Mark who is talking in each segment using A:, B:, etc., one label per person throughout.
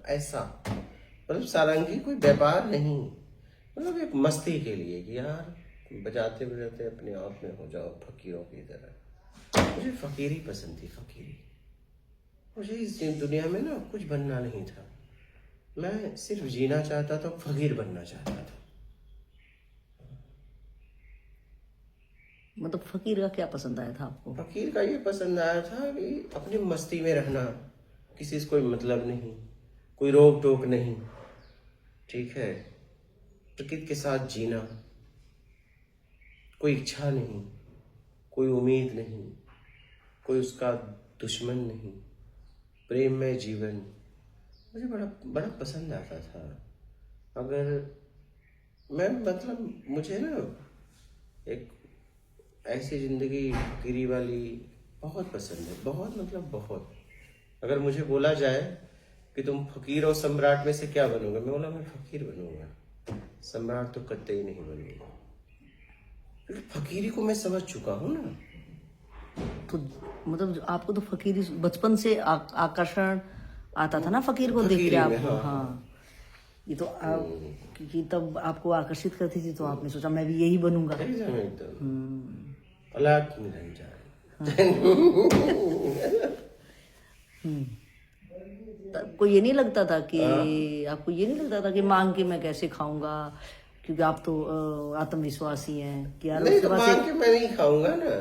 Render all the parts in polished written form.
A: ऐसा, मतलब सारंगी कोई व्यापार नहीं, मतलब एक मस्ती के लिए कि यार बजाते बजाते अपने आप में हो जाओ फकीरों की तरह। मुझे फकीरी पसंद थी, फकीरी। मुझे इस दुनिया में ना कुछ बनना नहीं था, मैं सिर्फ जीना चाहता था, फकीर बनना चाहता था।
B: मतलब फकीर का क्या पसंद आया था आपको?
A: फकीर का ये पसंद आया था कि अपनी मस्ती में रहना, किसी से कोई मतलब नहीं, कोई रोक टोक नहीं, ठीक है, प्रकृति के साथ जीना, कोई इच्छा नहीं, कोई उम्मीद नहीं, कोई उसका दुश्मन नहीं, प्रेम में जीवन मुझे बड़ा बड़ा पसंद आता था। अगर मैं मतलब मुझे ना एक ऐसी जिंदगी फकीरी वाली बहुत पसंद है, बहुत मतलब बहुत। अगर मुझे बोला जाए कि तुम फकीर और सम्राट में से क्या बनोगे, मैं बोला मैं फकीर बनूंगा, सम्राट तो कतई नहीं बनूंगा, क्योंकि फकीरी को मैं समझ चुका हूँ ना।
B: तो मतलब आपको तो फकीरी बचपन से आकर्षण आता था ना फकीर को देख के
A: फकीरी में,
B: आपको?
A: हाँ।
B: हाँ, ये तो आप क्योंकि तब आपको आकर्षित करती थी तो आपने सोचा मैं भी यही बनूंगा।
A: एकदम अलग निरंजन।
B: आपको ये नहीं लगता था कि आपको ये नहीं लगता था कि मांग के मैं कैसे खाऊंगा, क्योंकि आप तो आत्मविश्वासी हैं कि यार
A: नहीं
B: उसके
A: तो
B: बाद
A: मांग के मैं नहीं खाऊंगा ना।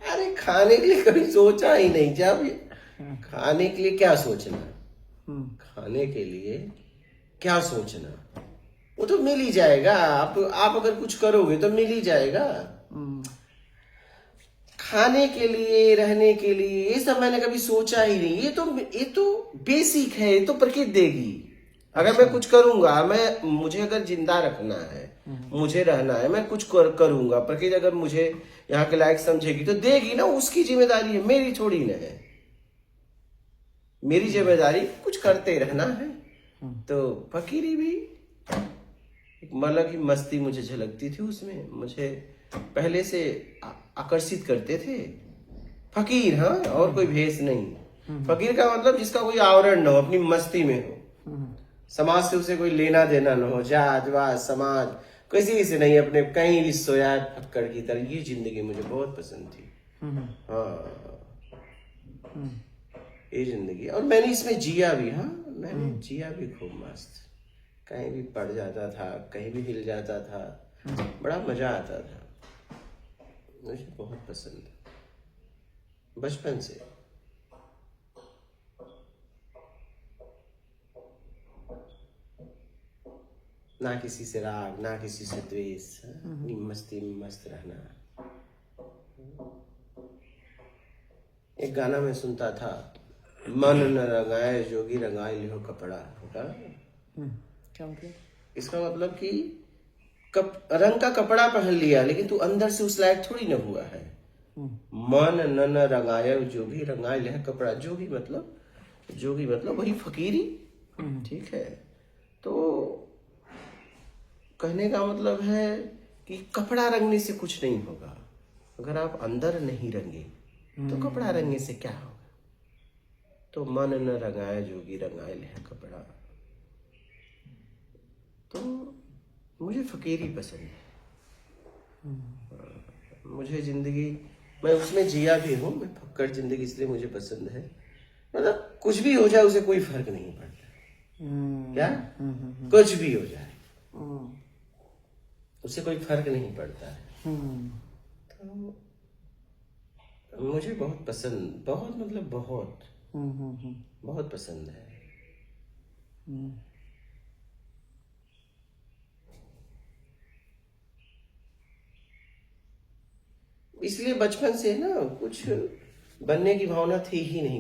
A: अरे खाने के लिए कभी सोचा ही नहीं, जब खाने के लिए क्या सोचना, खाने के लिए क्या सोचना, वो तो मिल ही जाएगा। आप अगर कुछ करोगे तो मिल ही जाएगा। खाने के लिए, रहने के लिए, ये सब मैंने कभी सोचा ही नहीं। ये तो बेसिक है, ये तो प्रकृति देगी। अगर मैं कुछ करूंगा, मुझे अगर जिंदा रखना है, मुझे रहना है, मैं कुछ करूंगा, प्रकृति अगर मुझे यहाँ के लायक समझेगी तो देगी ना, उसकी जिम्मेदारी है, मेरी थोड़ी ना है। मेरी जिम्मेदारी कुछ करते रहना है। तो फकीरी भी एक मतलब की मस्ती मुझे झलकती थी उसमें, मुझे पहले से आकर्षित करते थे। फकीर, हाँ, और कोई भेष नहीं। फकीर का मतलब जिसका कोई आवरण न हो, अपनी मस्ती में हो, समाज से उसे कोई लेना देना न हो, जात वात समाज किसी से नहीं, अपने कहीं भी सोया फक्कड़ की तरह। ये जिंदगी मुझे बहुत पसंद थी। हाँ, ये जिंदगी, और मैंने इसमें जिया भी। हाँ, मैंने जिया भी खूब मस्त, कहीं भी पड़ जाता था, कहीं भी हिल जाता था, बड़ा मजा आता था। मुझे बहुत पसंद है बचपन से। ना किसी से राग, ना किसी से द्वेष, अपनी मस्ती में मस्त रहना। एक गाना मैं सुनता था, मन न रंगाए जोगी रंगाए लिहो कपड़ा।
B: क्या मतलब?
A: इसका मतलब कि रंग का कपड़ा पहन लिया, लेकिन तू अंदर से उस लायक थोड़ी न हुआ है। मन न रंगाए जो भी रंगाए लिह कपड़ा। जोगी मतलब वही फकीरी, ठीक है। तो कहने का मतलब है कि कपड़ा रंगने से कुछ नहीं होगा, अगर आप अंदर नहीं रंगे तो कपड़ा रंगने से क्या होगा। तो मन न रंगाए जोगी रंगाए लिह कपड़ा। तो मुझे फकीरी पसंद है। मुझे जिंदगी, मैं उसमें जिया भी हूँ। मैं फक्कड़ जिंदगी इसलिए मुझे पसंद है, मतलब कुछ भी हो जाए उसे कोई फर्क नहीं पड़ता। क्या कुछ भी हो जाए उसे कोई फर्क नहीं पड़ता है। तो मुझे बहुत पसंद, बहुत मतलब बहुत बहुत पसंद है। इसलिए बचपन से ना कुछ बनने की भावना थी ही नहीं।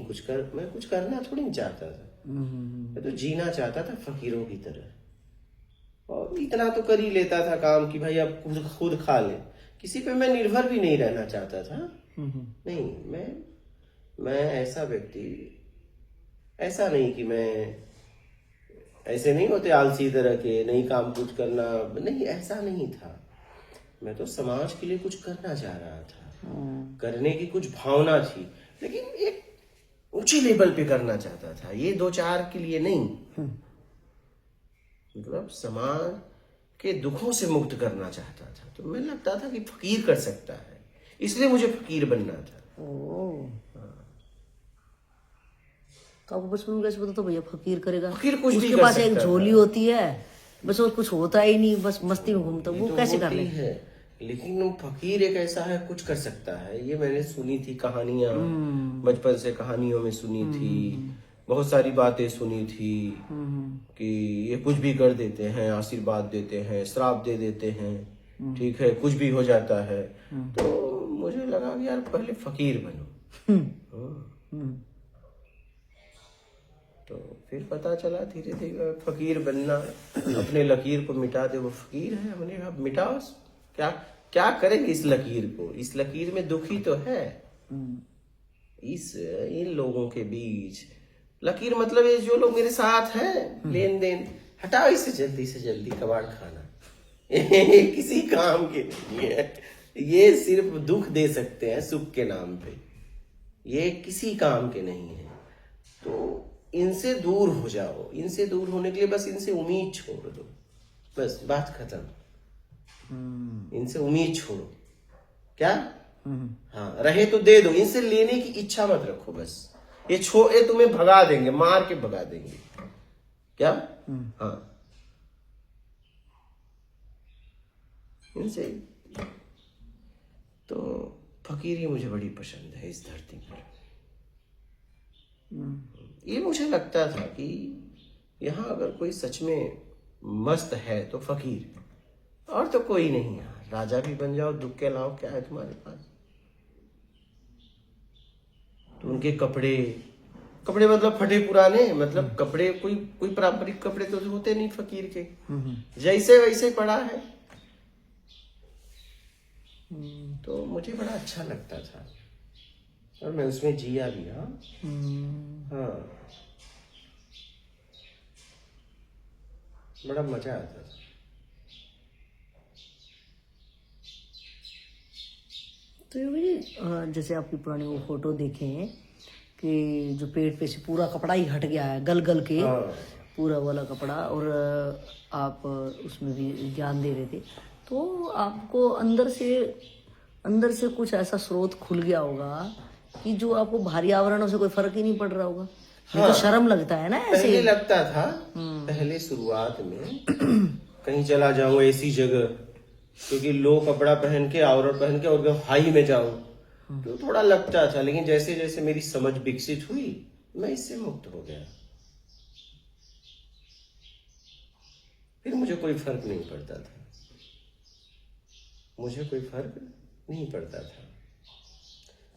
A: मैं कुछ करना थोड़ी नहीं चाहता था, मैं तो जीना चाहता था फकीरों की तरह। और इतना तो कर ही लेता था काम कि भाई अब खुद खा ले, किसी पे मैं निर्भर भी नहीं रहना चाहता था। नहीं, मैं ऐसा व्यक्ति, ऐसा नहीं कि मैं, ऐसे नहीं होते आलसी तरह के, नहीं काम कुछ करना, नहीं, ऐसा नहीं था। मैं तो समाज के लिए कुछ करना चाह रहा था, करने की कुछ भावना थी, लेकिन एक ऊंचे लेवल पे करना चाहता था, ये 2-4 के लिए नहीं, मतलब समाज के दुखों से मुक्त करना चाहता था। तो मुझे लगता था कि फकीर कर सकता है, इसलिए मुझे फकीर बनना था।
B: ओ, तो आपको बचपन में कैसे पता था भैया फकीर करेगा?
A: फकीर कुछ भी
B: उसके
A: कर
B: पास एक
A: सकता
B: झोली
A: था।
B: होती है बस, और कुछ होता ही नहीं, बस मस्ती में घूमता, वो
A: तो
B: कैसे कर
A: होती
B: ले?
A: है, लेकिन वो फकीर एक ऐसा है, कुछ कर सकता है। ये मैंने सुनी थी कहानियां, बचपन से कहानियों में सुनी थी, बहुत सारी बातें सुनी थी कि ये कुछ भी कर देते हैं, आशीर्वाद देते हैं, श्राप दे देते हैं, ठीक है, कुछ भी हो जाता है। तो मुझे लगा कि यार पहले फकीर बनो। तो फिर पता चला धीरे धीरे फकीर बनना, अपने लकीर को मिटा दे, वो फकीर है। हमने कहा मिटाओ, क्या क्या करेंगे इस लकीर को? इस लकीर में दुखी तो है, इन लोगों के बीच लकीर, मतलब ये जो लोग मेरे साथ हैं, लेन देन, हटाओ इसे जल्दी से जल्दी, कबाड़ खाना किसी काम के नहीं है, ये सिर्फ दुख दे सकते हैं सुख के नाम पे, ये किसी काम के नहीं है। तो इनसे दूर हो जाओ, इनसे दूर होने के लिए बस इनसे उम्मीद छोड़ दो, बस बात खत्म। इनसे उम्मीद छोड़ो, क्या? हाँ, रहे तो दे दो, इनसे लेने की इच्छा मत रखो, बस ये तुम्हें भगा देंगे, मार के भगा देंगे, क्या? हाँ, इनसे। तो फकीरी मुझे बड़ी पसंद है इस धरती पर। ये मुझे लगता था कि यहाँ अगर कोई सच में मस्त है तो फकीर, और तो कोई नहीं। यहाँ राजा भी बन जाओ, दुख के अलावा क्या है तुम्हारे पास? तो उनके कपड़े मतलब फटे पुराने, मतलब कपड़े कोई पारंपरिक कपड़े तो होते नहीं फकीर के, जैसे वैसे पड़ा है। तो मुझे बड़ा अच्छा लगता था और मैं उसमें जिया भी। हाँ, बड़ा मजा आता था।
B: तो ये जैसे आपकी पुरानी वो फोटो देखे हैं कि जो पेट पे से पूरा कपड़ा ही हट गया है, गल गल के पूरा वाला कपड़ा, और आप उसमें भी ज्ञान दे रहे थे, तो आपको अंदर से कुछ ऐसा स्रोत खुल गया होगा कि जो आपको भारी आवरणों से कोई फर्क ही नहीं पड़ रहा होगा। हाँ, तो शर्म लगता है ना ऐसे।
A: पहले लगता था, पहले शुरुआत में कहीं चला जाऊं ऐसी जगह, क्योंकि लो कपड़ा पहन के, आवरण पहन के और हाई में जाऊं, तो थोड़ा लगता था। लेकिन जैसे जैसे मेरी समझ विकसित हुई, मैं इससे मुक्त हो गया। फिर मुझे कोई फर्क नहीं पड़ता था,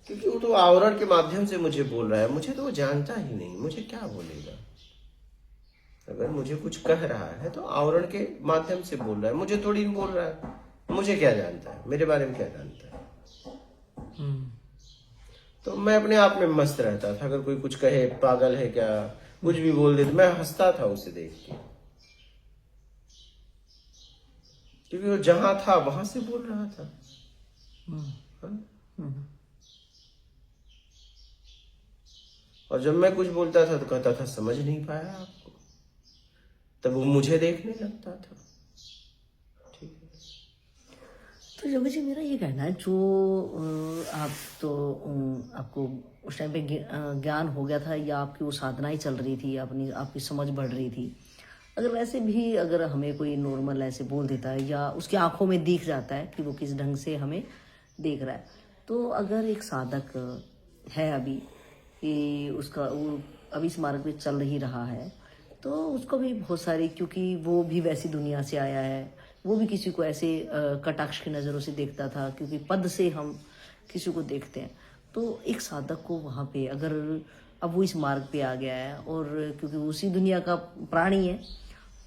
A: क्योंकि वो तो आवरण के माध्यम से मुझे बोल रहा है, मुझे तो वो जानता ही नहीं, मुझे क्या बोलेगा? अगर मुझे कुछ कह रहा है तो आवरण के माध्यम से बोल रहा है, मुझे थोड़ी बोल रहा है। मुझे क्या जानता है, मेरे बारे में क्या जानता है? तो मैं अपने आप में मस्त रहता था। अगर कोई कुछ कहे, पागल है क्या, कुछ भी बोल दे, तो मैं हंसता था उसे देख के, क्योंकि वो जहां था वहां से बोल रहा था। और जब मैं कुछ बोलता था तो कहता था समझ नहीं पाया आपको, तब वो मुझे देखने लगता था। ठीक है।
B: तो जोगी जी, मेरा ये कहना है, जो आप तो आपको उस टाइम पे ज्ञान हो गया था, या आपकी वो साधना ही चल रही थी, आपकी समझ बढ़ रही थी, अगर वैसे भी अगर हमें कोई नॉर्मल ऐसे बोल देता है, या उसकी आंखों में दिख जाता है कि वो किस ढंग से हमें देख रहा है, तो अगर एक साधक है अभी कि उसका वो अभी इस मार्ग पे चल ही रहा है, तो उसको भी बहुत सारी, क्योंकि वो भी वैसी दुनिया से आया है, वो भी किसी को ऐसे कटाक्ष की नज़रों से देखता था, क्योंकि पद से हम किसी को देखते हैं। तो एक साधक को वहाँ पे अगर अब वो इस मार्ग पे आ गया है, और क्योंकि वो उसी दुनिया का प्राणी है,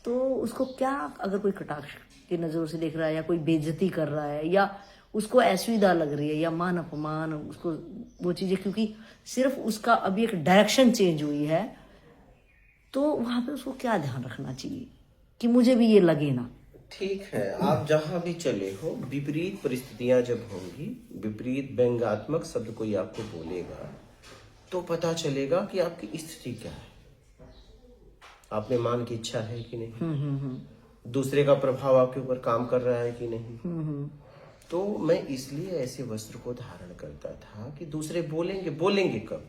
B: तो उसको क्या, अगर कोई कटाक्ष की नज़रों से देख रहा है, या कोई बेइज्जती कर रहा है, या उसको असुविधा लग रही है, या मान अपमान, उसको वो चीज़ें, क्योंकि सिर्फ उसका अभी एक डायरेक्शन चेंज हुई है, तो वहाँ पे उसको क्या ध्यान रखना चाहिए कि मुझे भी ये लगे ना?
A: ठीक है, आप जहां भी चले हो, विपरीत परिस्थितियां जब होंगी, विपरीत व्यंग्यात्मक शब्द कोई आपको बोलेगा, तो पता चलेगा कि आपकी स्थिति क्या है। आप में मान की इच्छा है कि नहीं, दूसरे का प्रभाव आपके ऊपर काम कर रहा है कि नहीं। तो मैं इसलिए ऐसे वस्त्र को धारण करता था कि दूसरे बोलेंगे कब,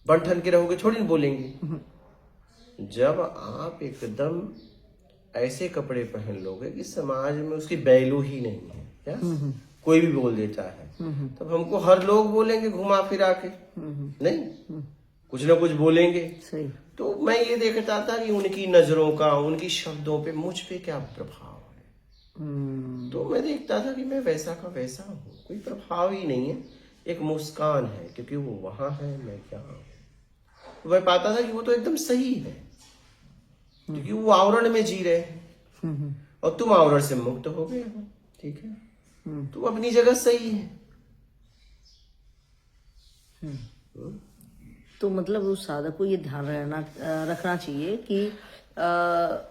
A: बंठन के रहोगे थोड़ी ना बोलेंगे। जब आप एकदम ऐसे कपड़े पहन लोगे कि समाज में उसकी वैल्यू ही नहीं है, क्या कोई भी बोल देता है, तब हमको हर लोग बोलेंगे घुमा फिरा के, नहीं कुछ ना कुछ बोलेंगे।
B: सही।
A: तो मैं ये देखता था कि उनकी नजरों का, उनकी शब्दों पे मुझ पे क्या प्रभाव है। तो मैं देखता था कि मैं वैसा का वैसा हूँ, कोई प्रभाव ही नहीं है, एक मुस्कान है, क्योंकि वो वहां है, मैं क्या हूँ। तो मैं पाता था कि वो तो एकदम सही है, क्योंकि वो आवरण में जी रहे हैं और तुम आवरण से मुक्त हो गए हो, ठीक है, तुम अपनी जगह सही है।
B: तो मतलब उस साधक को ये ध्यान रखना चाहिए कि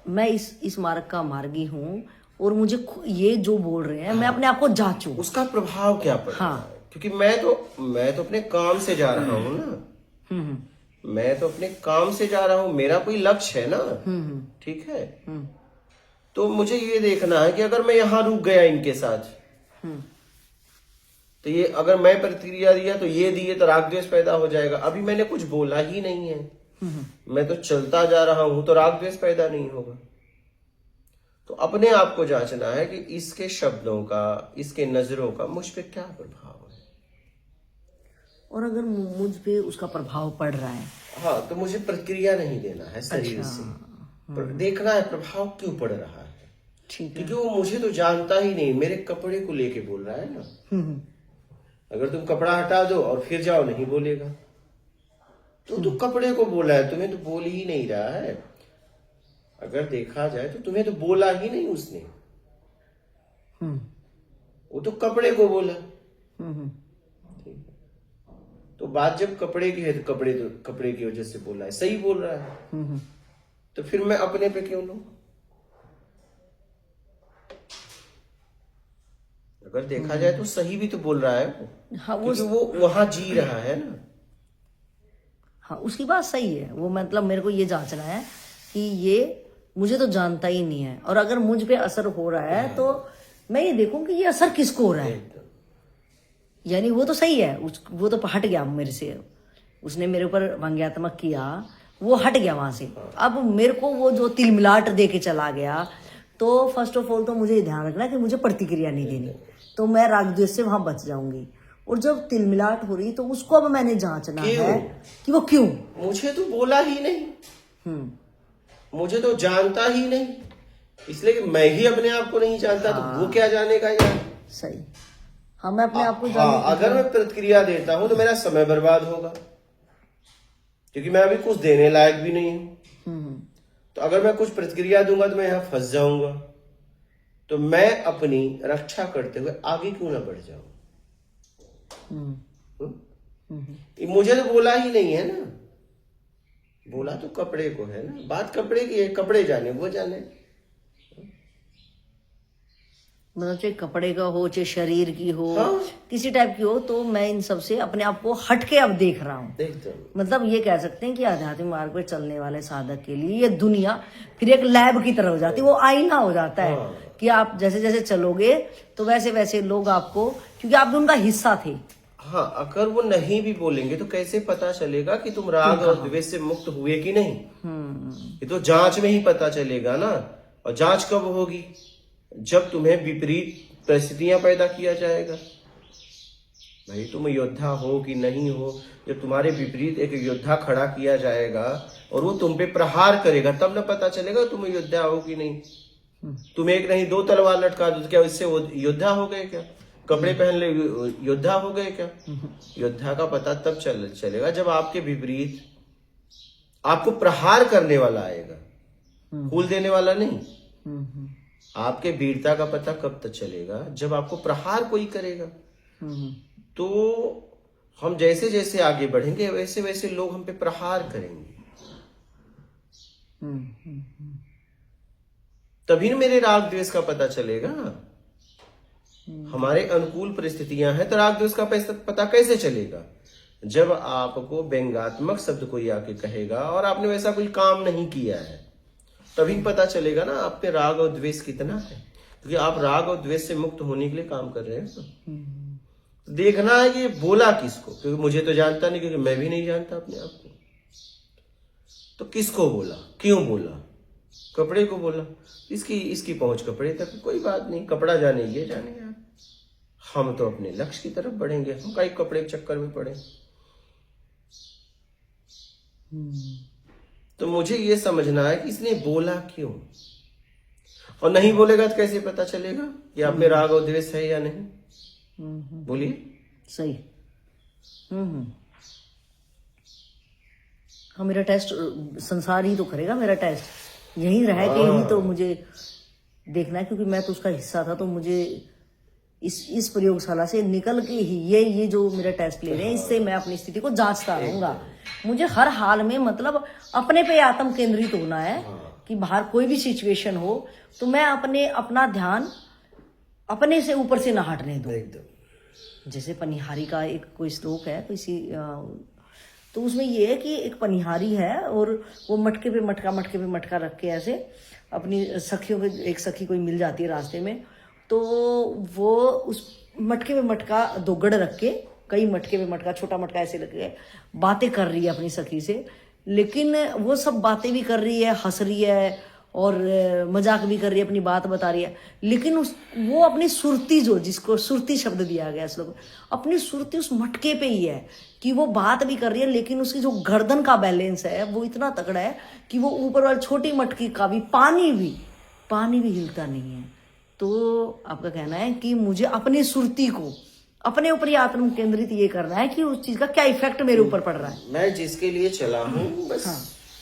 B: मैं इस मार्ग का मार्गी हूँ और मुझे ये जो बोल रहे हैं, मैं अपने आप को जांचूं,
A: उसका प्रभाव क्या पड़ रहा है। क्योंकि मैं तो अपने काम से जा रहा हूँ ना, मैं तो अपने काम से जा रहा हूँ, मेरा कोई लक्ष्य है ना, ठीक है। तो मुझे ये देखना है कि अगर मैं यहाँ रुक गया इनके साथ, तो ये अगर मैं प्रतिक्रिया दिया तो ये दिए तो राग द्वेष पैदा हो जाएगा। अभी मैंने कुछ बोला ही नहीं है, मैं तो चलता जा रहा हूं, तो राग द्वेष पैदा नहीं होगा। तो अपने आप को जांचना है कि इसके शब्दों का, इसके नजरों का मुझ पे क्या प्रभाव है।
B: और अगर मुझ पे उसका प्रभाव पड़ रहा है,
A: हाँ, तो मुझे प्रतिक्रिया नहीं देना है शरीर से, देखना है प्रभाव क्यों पड़ रहा है,
B: ठीक है।
A: क्योंकि वो मुझे तो जानता ही नहीं, मेरे कपड़े को लेके बोल रहा है ना। अगर तुम कपड़ा हटा दो और फिर जाओ, नहीं बोलेगा। तो कपड़े को बोला है, तुम्हें तो बोल ही नहीं रहा है। अगर देखा जाए तो तुम्हें तो बोला ही नहीं उसने, वो तो कपड़े को बोला। ठीक है, तो बात जब कपड़े की है तो कपड़े की वजह से बोला है, सही बोल रहा है, तो फिर मैं अपने पे क्यों लूं। अगर देखा जाए तो सही भी तो बोल रहा है वो,
B: हाँ,
A: क्योंकि वो वहां जी रहा है ना।
B: हाँ, उसकी बात सही है। वो मतलब मेरे को ये जांचना है कि ये मुझे तो जानता ही नहीं है, और अगर मुझ पे असर हो रहा है तो मैं ये देखूं कि ये असर किसको हो रहा है। यानी वो तो सही है, वो तो हट गया मेरे से, उसने मेरे ऊपर व्यंग्यात्मक किया, वो हट गया वहां से। अब मेरे को वो जो तिलमिलाट दे के चला गया, तो फर्स्ट ऑफ ऑल तो मुझे ध्यान रखना कि मुझे प्रतिक्रिया नहीं देनी, तो मैं राग द्वेष से वहां बच जाऊंगी। और जब तिलमिलाट हो रही तो उसको अब मैंने जांचना है कि वो क्यों।
A: मुझे तो बोला ही नहीं, मुझे तो जानता ही नहीं, इसलिए कि मैं ही अपने आप को नहीं जानता। तो वो क्या जानेगा यार।
B: सही। हाँ, मैं अपने आप को
A: अगर मैं प्रतिक्रिया देता हूं तो मेरा समय बर्बाद होगा, क्योंकि मैं अभी कुछ देने लायक भी नहीं हूं। तो अगर मैं कुछ प्रतिक्रिया दूंगा तो मैं यहां फंस जाऊंगा। तो मैं अपनी रक्षा करते हुए आगे क्यों ना बढ़ जाऊं। मुझे तो बोला ही नहीं है ना, बोला तो कपड़े को है ना। बात कपड़े की है, कपड़े जाने वो जाने।
B: मतलब चाहे कपड़े का हो, चाहे शरीर की हो, किसी टाइप की हो, तो मैं इन सब से अपने आप को हट के अब देख रहा हूँ। मतलब ये कह सकते हैं कि आध्यात्मिक मार्ग पर चलने वाले साधक के लिए ये दुनिया फिर एक लैब की तरह हो जाती है, वो आईना हो जाता है कि आप जैसे जैसे चलोगे तो वैसे वैसे लोग आपको, क्योंकि आप भी उनका हिस्सा थे।
A: हाँ, अगर वो नहीं भी बोलेंगे तो कैसे पता चलेगा कि तुम राग और द्वेष से मुक्त हुए कि नहीं। ये तो जांच में ही पता चलेगा ना। और जांच कब होगी, जब तुम्हें विपरीत परिस्थितियां पैदा किया जाएगा। भाई तुम योद्धा हो कि नहीं हो, जब तुम्हारे विपरीत एक योद्धा खड़ा किया जाएगा और वो तुम पे प्रहार करेगा, तब न पता चलेगा तुम योद्धा हो कि नहीं। तुम एक नहीं दो तलवार लटका दो, क्या इससे वो योद्धा हो गए क्या। कपड़े पहन ले योद्धा हो गए क्या। योद्धा का पता तब चलेगा जब आपके विपरीत आपको प्रहार करने वाला आएगा, फूल देने वाला नहीं। आपके वीरता का पता कब तक चलेगा, जब आपको प्रहार कोई करेगा। तो हम जैसे जैसे आगे बढ़ेंगे वैसे वैसे लोग हम पे प्रहार करेंगे। तभी न मेरे राग द्वेष का पता चलेगा। हमारे अनुकूल परिस्थितियां हैं तो राग द्वेष का पता कैसे चलेगा। जब आपको व्यंग्यात्मक शब्द कोई आके कहेगा और आपने वैसा कोई काम नहीं किया है, तभी पता चलेगा ना आप पे राग और द्वेष कितना है, क्योंकि आप राग और द्वेष से मुक्त होने के लिए काम कर रहे हैं। देखना है कि ये बोला किसको, क्योंकि मुझे तो जानता नहीं, क्योंकि मैं भी नहीं जानता अपने आप को। तो किसको बोला, क्यों बोला? कपड़े को बोला, इसकी पहुंच कपड़े तक, कोई बात नहीं, कपड़ा जाने ये जाने यार, हम तो अपने लक्ष्य की तरफ बढ़ेंगे, हम कई कपड़े के चक्कर में पड़े। तो मुझे ये समझना है कि इसने बोला क्यों, और नहीं बोलेगा तो कैसे पता चलेगा कि आप में राग और द्वेष है या नहीं? बोलिए।
B: सही। हाँ, मेरा टेस्ट संसार ही तो करेगा, मेरा टेस्ट यही रहा कि यही तो मुझे देखना है, क्योंकि मैं तो उसका हिस्सा था। तो मुझे इस प्रयोगशाला से निकल के ही ये जो मेरा टेस्ट ले रहे हैं, इससे मैं अपनी स्थिति को जांचता रहूंगा। मुझे हर हाल में मतलब अपने पे आत्म केंद्रित होना है कि बाहर कोई भी सिचुएशन हो तो मैं अपना ध्यान अपने से ऊपर से ना हटने दूं। जैसे पनिहारी का एक कोई श्लोक है किसी, तो उसमें ये है कि एक पनिहारी है और वो मटके पे मटका रख के ऐसे अपनी सखियों के, एक सखी कोई मिल जाती है रास्ते में, तो वो उस मटके पे मटका दोगड़ रख के, कई मटके पे मटका, छोटा मटका ऐसे रख के बातें कर रही है अपनी सखी से। लेकिन वो सब बातें भी कर रही है, हंस रही है और मजाक भी कर रही है, अपनी बात बता रही है, लेकिन वो अपनी सुरती, जो जिसको सुरती शब्द दिया गया इस लोग, अपनी सुरती उस मटके पे ही है कि वो बात भी कर रही है, लेकिन उसकी जो गर्दन का बैलेंस है वो इतना तगड़ा है कि वो ऊपर वाली छोटी मटकी का भी पानी भी हिलता नहीं है। तो आपका कहना है कि मुझे अपनी सुरती को अपने ऊपर ही आत्म केंद्रित ये करना है कि उस चीज का क्या इफेक्ट मेरे ऊपर पड़ रहा है।
A: मैं जिसके लिए चला हूँ बस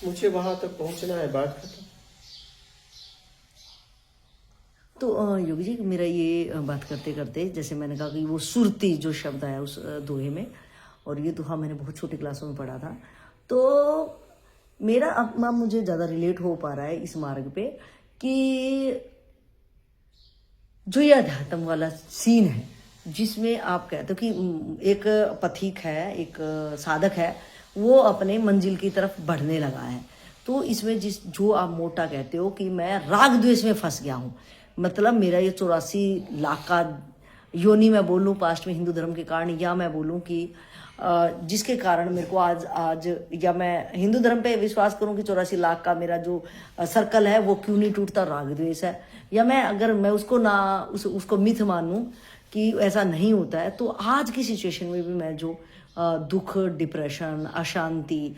A: मुझे वहां तक पहुंचना है, बात खत्म।
B: तो योगी जी, मेरा ये बात करते करते जैसे मैंने कहा कि वो सुरती जो शब्द आया उस दोहे में, और ये दोहा मैंने बहुत छोटी क्लासों में पढ़ा था, तो मेरा अब मुझे ज़्यादा रिलेट हो पा रहा है इस मार्ग पे कि जो ये अध्यात्म वाला सीन है जिसमें आप कहते हो कि एक पथिक है, एक साधक है, वो अपने मंजिल की तरफ बढ़ने लगा है। तो इसमें जो आप मोटा कहते हो कि मैं राग द्वेष में फंस गया हूँ, मतलब मेरा ये 84 लाख का योनि मैं बोलूँ पास्ट में हिंदू धर्म के कारण, या मैं बोलूँ कि जिसके कारण मेरे को आज या मैं हिंदू धर्म पे विश्वास करूं कि 84 लाख का मेरा जो सर्कल है वो क्यों नहीं टूटता, राग द्वेष है। या मैं अगर मैं उसको ना उसको मिथ मानूं कि ऐसा नहीं होता है, तो आज की सिचुएशन में भी मैं जो दुख, डिप्रेशन, अशांति,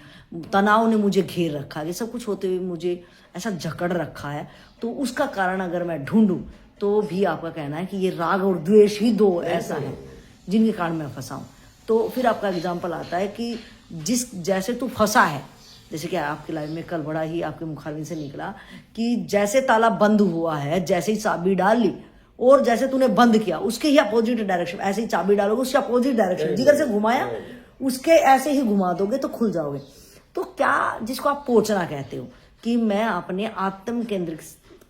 B: तनाव ने मुझे घेर रखा है, ये सब कुछ होते हुए मुझे ऐसा जकड़ रखा है, तो उसका कारण अगर मैं ढूंढूं तो भी आपका कहना है कि ये राग और द्वेष ही दो ऐसा है जिनके कारण मैं फंसा हूं। तो फिर आपका एग्जाम्पल आता है कि जैसे तू फंसा है, जैसे कि आपकी लाइफ में कल बड़ा ही आपके मुखारबिन से निकला कि जैसे ताला बंद हुआ है, जैसे ही चाबी डाल ली और जैसे तूने बंद किया उसके ही अपोजिट डायरेक्शन, ऐसे ही चाबी डालोगे उसके अपोजिट डायरेक्शन, जिधर से घुमाया उसके ऐसे ही घुमा दोगे तो खुल जाओगे। तो क्या, जिसको आप पोचना कहते हो कि मैं अपने आत्म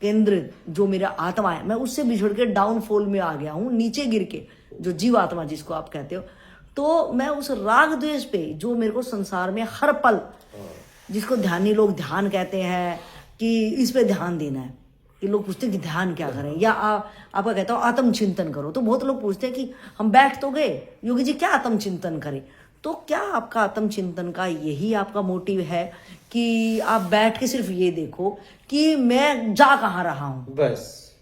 B: केंद्र जो मेरा आत्मा है, मैं उससे बिछड़ के डाउनफॉल में आ गया हूं, नीचे गिर के, जो जीव आत्मा जिसको आप कहते हो, तो मैं उस राग द्वेष पे जो मेरे को संसार में हर पल, जिसको ध्यानी लोग ध्यान कहते हैं कि इस पे ध्यान देना है, कि लोग पूछते हैं कि ध्यान क्या करें, या आपका कहता हूँ आत्म चिंतन करो, तो बहुत लोग पूछते हैं कि हम बैठ तो गए योगी जी, क्या आत्म चिंतन करें? तो क्या आपका आत्म चिंतन का यही आपका मोटिव है कि आप बैठ के सिर्फ ये देखो कि मैं जा कहाँ रहा हूं
A: बस,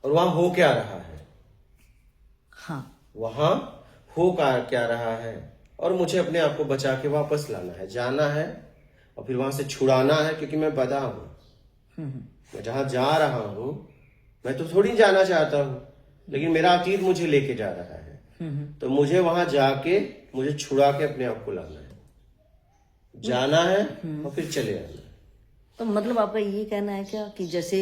A: और वहां हो क्या रहा है?
B: हाँ,
A: वहां हो क्या रहा है, और मुझे अपने आप को बचा के वापस लाना है, जाना है और फिर वहां से छुड़ाना है, क्योंकि मैं बदा हूं। मैं जहां जा रहा हूं मैं तो थोड़ी जाना चाहता हूं, लेकिन मेरा अतीत मुझे लेके जा रहा है, तो मुझे वहां जाके मुझे छुड़ा के अपने आप को लाना है, जाना है और फिर चले आना है।
B: तो मतलब आपका ये कहना है क्या कि जैसे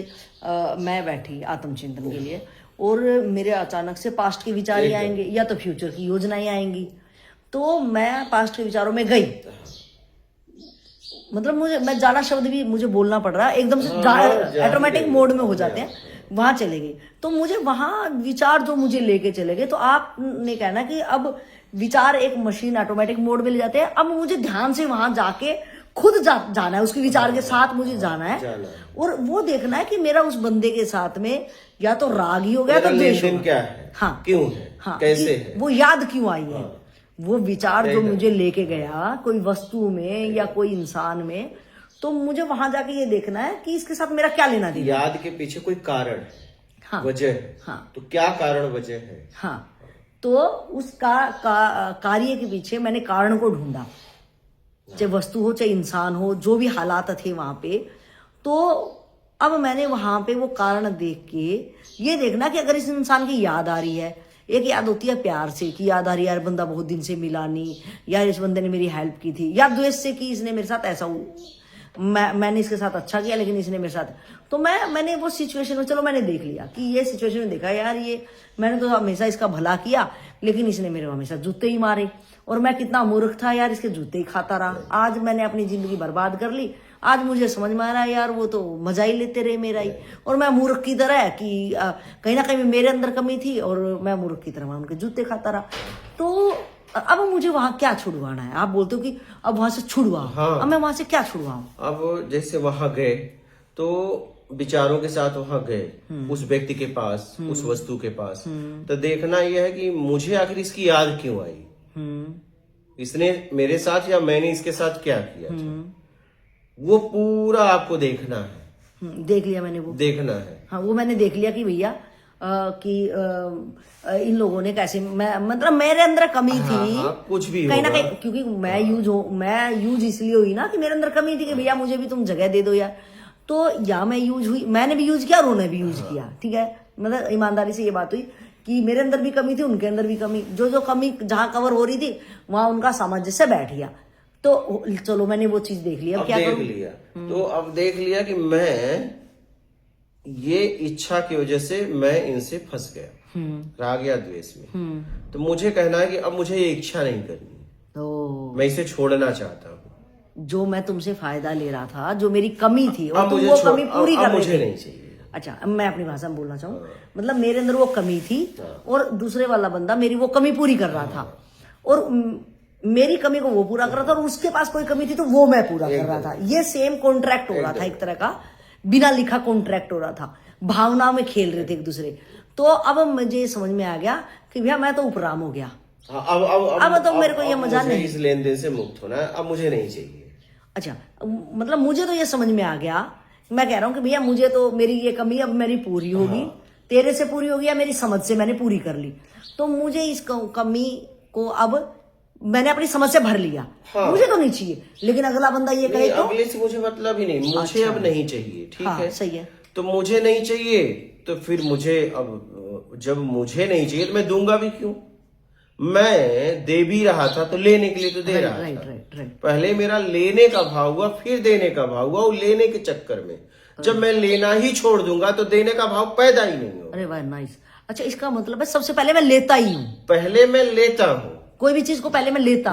B: मैं बैठी आत्मचिंतन के लिए और मेरे अचानक से पास्ट के विचार ही आएंगे या तो फ्यूचर की योजनाएं आएंगी, तो मैं पास्ट के विचारों में गई, मतलब मैं जाना शब्द भी मुझे बोलना पड़ रहा है, एकदम से ऑटोमेटिक मोड में हो जाते हैं, वहां चले गई, तो मुझे वहां विचार जो मुझे लेके चले गए, तो आपने कहना कि अब विचार एक मशीन ऑटोमेटिक मोड में ले जाते हैं। अब मुझे ध्यान से वहां जाके खुद जाना है, उसके विचार के साथ मुझे जाना है और वो देखना है कि मेरा उस बंदे के साथ में या तो राग ही हो गया, तो द्वेष हो गया।
A: क्या है,
B: हाँ,
A: क्यों है,
B: हाँ,
A: कैसे है,
B: वो याद क्यों आई है, वो विचार जो मुझे लेके गया कोई वस्तु में या कोई इंसान में, तो मुझे वहां जाके ये देखना है कि इसके साथ मेरा क्या लेना देना।
A: याद के पीछे कोई कारण है,
B: हाँ,
A: वजह है,
B: हाँ,
A: तो क्या कारण वजह है।
B: हाँ, तो उस कार्य के पीछे मैंने कारण को ढूंढा, चाहे वस्तु हो चाहे इंसान हो, जो भी हालात थे वहां पे। तो अब मैंने वहां पे वो कारण देख के ये देखना कि अगर इस इंसान की याद आ रही है, एक याद होती है प्यार से कि याद आ रही है यार बंदा बहुत दिन से मिला नहीं, यार इस बंदे ने मेरी हेल्प की थी, या द्वेष से कि इसने मेरे साथ ऐसा मैंने इसके साथ अच्छा किया लेकिन इसने मेरे साथ, तो मैंने वो सिचुएशन में, चलो मैंने देख लिया कि ये सिचुएशन में देखा यार ये मैंने तो हमेशा इसका भला किया लेकिन इसने मेरे हमेशा जूते ही मारे और मैं कितना मूर्ख था यार, इसके जूते ही खाता रहा। आज मैंने अपनी जिंदगी बर्बाद कर ली, आज मुझे समझ में आ रहा है यार वो तो मजा ही लेते रहे मेरा ही, और मैं मूर्ख की तरह कि कहीं ना कहीं मेरे अंदर कमी थी और मैं मूर्ख की तरह मैं उनके जूते खाता रहा। तो अब मुझे वहां क्या छुड़वाना है, आप बोलते हो कि अब वहां से छुड़वाओ,
A: हाँ।
B: अब मैं वहां से क्या छुड़वाऊं।
A: अब जैसे वहां गए तो विचारों के साथ वहां गए उस व्यक्ति के पास, उस वस्तु के पास, तो देखना यह है कि मुझे आखिर इसकी याद क्यों आई, इसने मेरे साथ या मैंने इसके साथ क्या किया था, वो पूरा आपको देखना है।
B: देख लिया मैंने, वो
A: देखना है,
B: हाँ वो मैंने देख लिया कि भैया कि इन लोगों ने कैसे, मतलब मेरे अंदर कमी थी,
A: हाँ, कुछ भी
B: कहीं ना
A: होगा।
B: कहीं, क्योंकि मैं यूज इसलिए हुई ना कि मेरे अंदर कमी थी कि भैया मुझे भी तुम जगह दे दो यार, तो या मैं यूज हुई, मैंने भी यूज किया और उन्होंने भी यूज किया, ठीक है, मतलब ईमानदारी से ये बात हुई कि मेरे अंदर भी कमी थी उनके अंदर भी कमी, जो कमी जहां कवर हो रही थी वहां उनका सामंजस्य से बैठ गया। तो चलो मैंने वो चीज देख लिया, अब क्या
A: देख
B: करूं?
A: लिया, तो अब देख लिया कि मैं ये इच्छा की वजह से मैं इनसे फंस गया, राग या द्वेष में, तो मुझे कहना है कि अब मुझे ये इच्छा नहीं करनी,
B: तो
A: मैं इसे छोड़ना चाहता हूँ।
B: जो मैं तुमसे फायदा ले रहा था, जो मेरी कमी थी और
A: अब
B: तुम
A: मुझे
B: वो कमी पूरी कर रहे
A: मुझे
B: थे।
A: नहीं चाहिए।
B: अच्छा, अब मैं अपनी भाषा में बोलना चाहूँ, मतलब मेरे अंदर वो कमी थी और दूसरे वाला बंदा मेरी वो कमी पूरी कर रहा था, और मेरी कमी को वो पूरा कर रहा था, और उसके पास कोई कमी थी तो वो मैं पूरा कर रहा था। ये सेम कॉन्ट्रैक्ट हो रहा था, एक तरह का बिना लिखा कॉन्ट्रैक्ट हो रहा था, भावनाओं में खेल रहे थे एक दूसरे। तो अब मुझे समझ में आ गया कि भैया मैं तो उपराम हो गया, अब तो मेरे को ये मजा नहीं,
A: इस लेन देन से मुक्त होना है, अब मुझे नहीं चाहिए।
B: अच्छा, मतलब मुझे तो ये समझ में आ गया, मैं कह रहा हूँ कि भैया मुझे तो मेरी ये कमी अब मेरी पूरी होगी, तेरे से पूरी होगी या मेरी समझ से मैंने पूरी कर ली, तो मुझे इस कमी को अब मैंने अपनी समझ से भर लिया। मुझे तो नहीं चाहिए, लेकिन अगला बंदा ये कहे तो
A: अगले से मुझे मतलब ही नहीं, मुझे अब नहीं चाहिए, ठीक है,
B: सही है,
A: तो मुझे नहीं चाहिए, तो फिर मुझे अब जब मुझे नहीं चाहिए तो मैं दूंगा भी क्यों, मैं दे भी रहा था तो लेने के लिए तो दे रहा था। पहले मेरा लेने का भाव हुआ, फिर देने का भाव हुआ, और लेने के चक्कर में जब मैं लेना ही छोड़ दूंगा तो देने का भाव पैदा ही नहीं होगा।
B: अरे वाह, नाइस। अच्छा, इसका मतलब है सबसे पहले मैं लेता ही हूँ,
A: पहले मैं लेता हूँ,
B: कोई भी चीज को पहले मैं लेता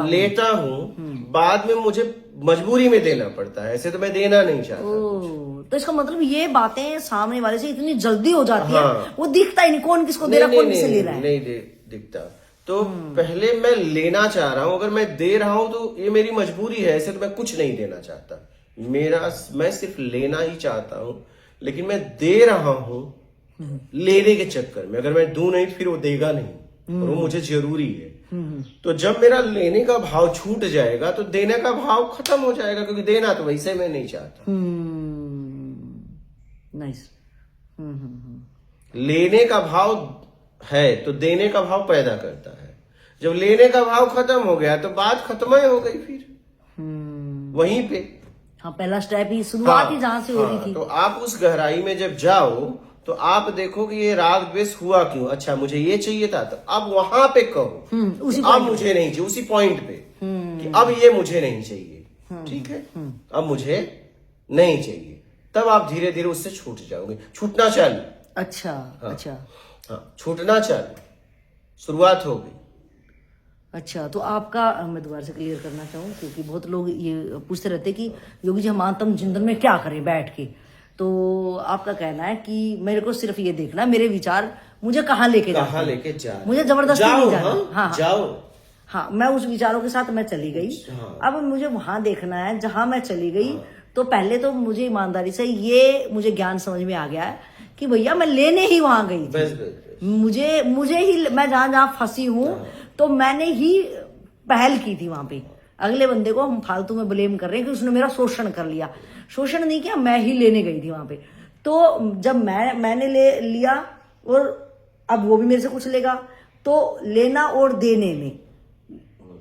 A: हूँ, बाद में मुझे मजबूरी में देना पड़ता है, ऐसे तो मैं देना नहीं चाहता।
B: तो इसका मतलब ये बातें सामने वाले से इतनी जल्दी हो जाती है, वो दिखता ही नहीं कौन किसको दे रहा, कौन किससे ले रहा है,
A: नहीं दिखता। तो पहले मैं लेना चाह रहा हूं, अगर मैं दे रहा हूं तो ये मेरी मजबूरी है, ऐसे तो मैं कुछ नहीं देना चाहता, मैं सिर्फ लेना ही चाहता हूं, लेकिन मैं दे रहा हूं लेने के चक्कर में। अगर मैं दूं नहीं फिर वो देगा नहीं, और वो मुझे जरूरी है। तो जब मेरा लेने का भाव छूट जाएगा तो देने का भाव खत्म हो जाएगा, क्योंकि देना तो वैसे मैं नहीं चाहता।
B: नाइस।
A: लेने का भाव है तो देने का भाव पैदा करता है, जब लेने का भाव खत्म हो गया तो बात खत्म ही हो गई, फिर वहीं पे।
B: हाँ, पहला स्टेप ही, शुरुआत ही जहां से हो रही थी।
A: तो आप उस गहराई में जब जाओ तो आप देखो कि ये राग द्वेष हुआ क्यों, अच्छा मुझे ये चाहिए था, तो अब वहां पे कहो अब मुझे नहीं चाहिए, उसी पॉइंट पे कि अब ये मुझे नहीं चाहिए, ठीक है, अब मुझे नहीं चाहिए, तब आप धीरे धीरे उससे छूट जाओगे, छूटना चाहिए।
B: अच्छा, अच्छा,
A: हाँ, छूटना चाहिए, शुरुआत हो गई।
B: अच्छा, तो आपका मैं दोबारा से क्लियर करना चाहूँ, क्योंकि बहुत लोग ये पूछते रहते कि योगी जी हम आत्म चिंतन में क्या करें बैठ के, तो आपका कहना है कि मेरे को सिर्फ ये देखना मेरे विचार मुझे कहाँ लेके जा,
A: मुझे
B: जबरदस्ती नहीं जाना। हाँ,
A: जाओ,
B: हाँ, मैं उस विचारों के साथ मैं चली गई।
A: हाँ।
B: अब मुझे वहां देखना है जहां मैं चली गई। तो पहले तो मुझे ईमानदारी से ये मुझे ज्ञान समझ में आ गया है कि भैया मैं लेने ही वहां गई थी।
A: बस।
B: मुझे ही, मैं जहां जहां फंसी हूँ तो मैंने ही पहल की थी वहां पे। अगले बंदे को हम फालतू में ब्लेम कर रहे हैं कि उसने मेरा शोषण कर लिया। शोषण नहीं किया, मैं ही लेने गई थी वहां पे। तो जब मैंने ले लिया और अब वो भी मेरे से कुछ लेगा, तो लेना और देने में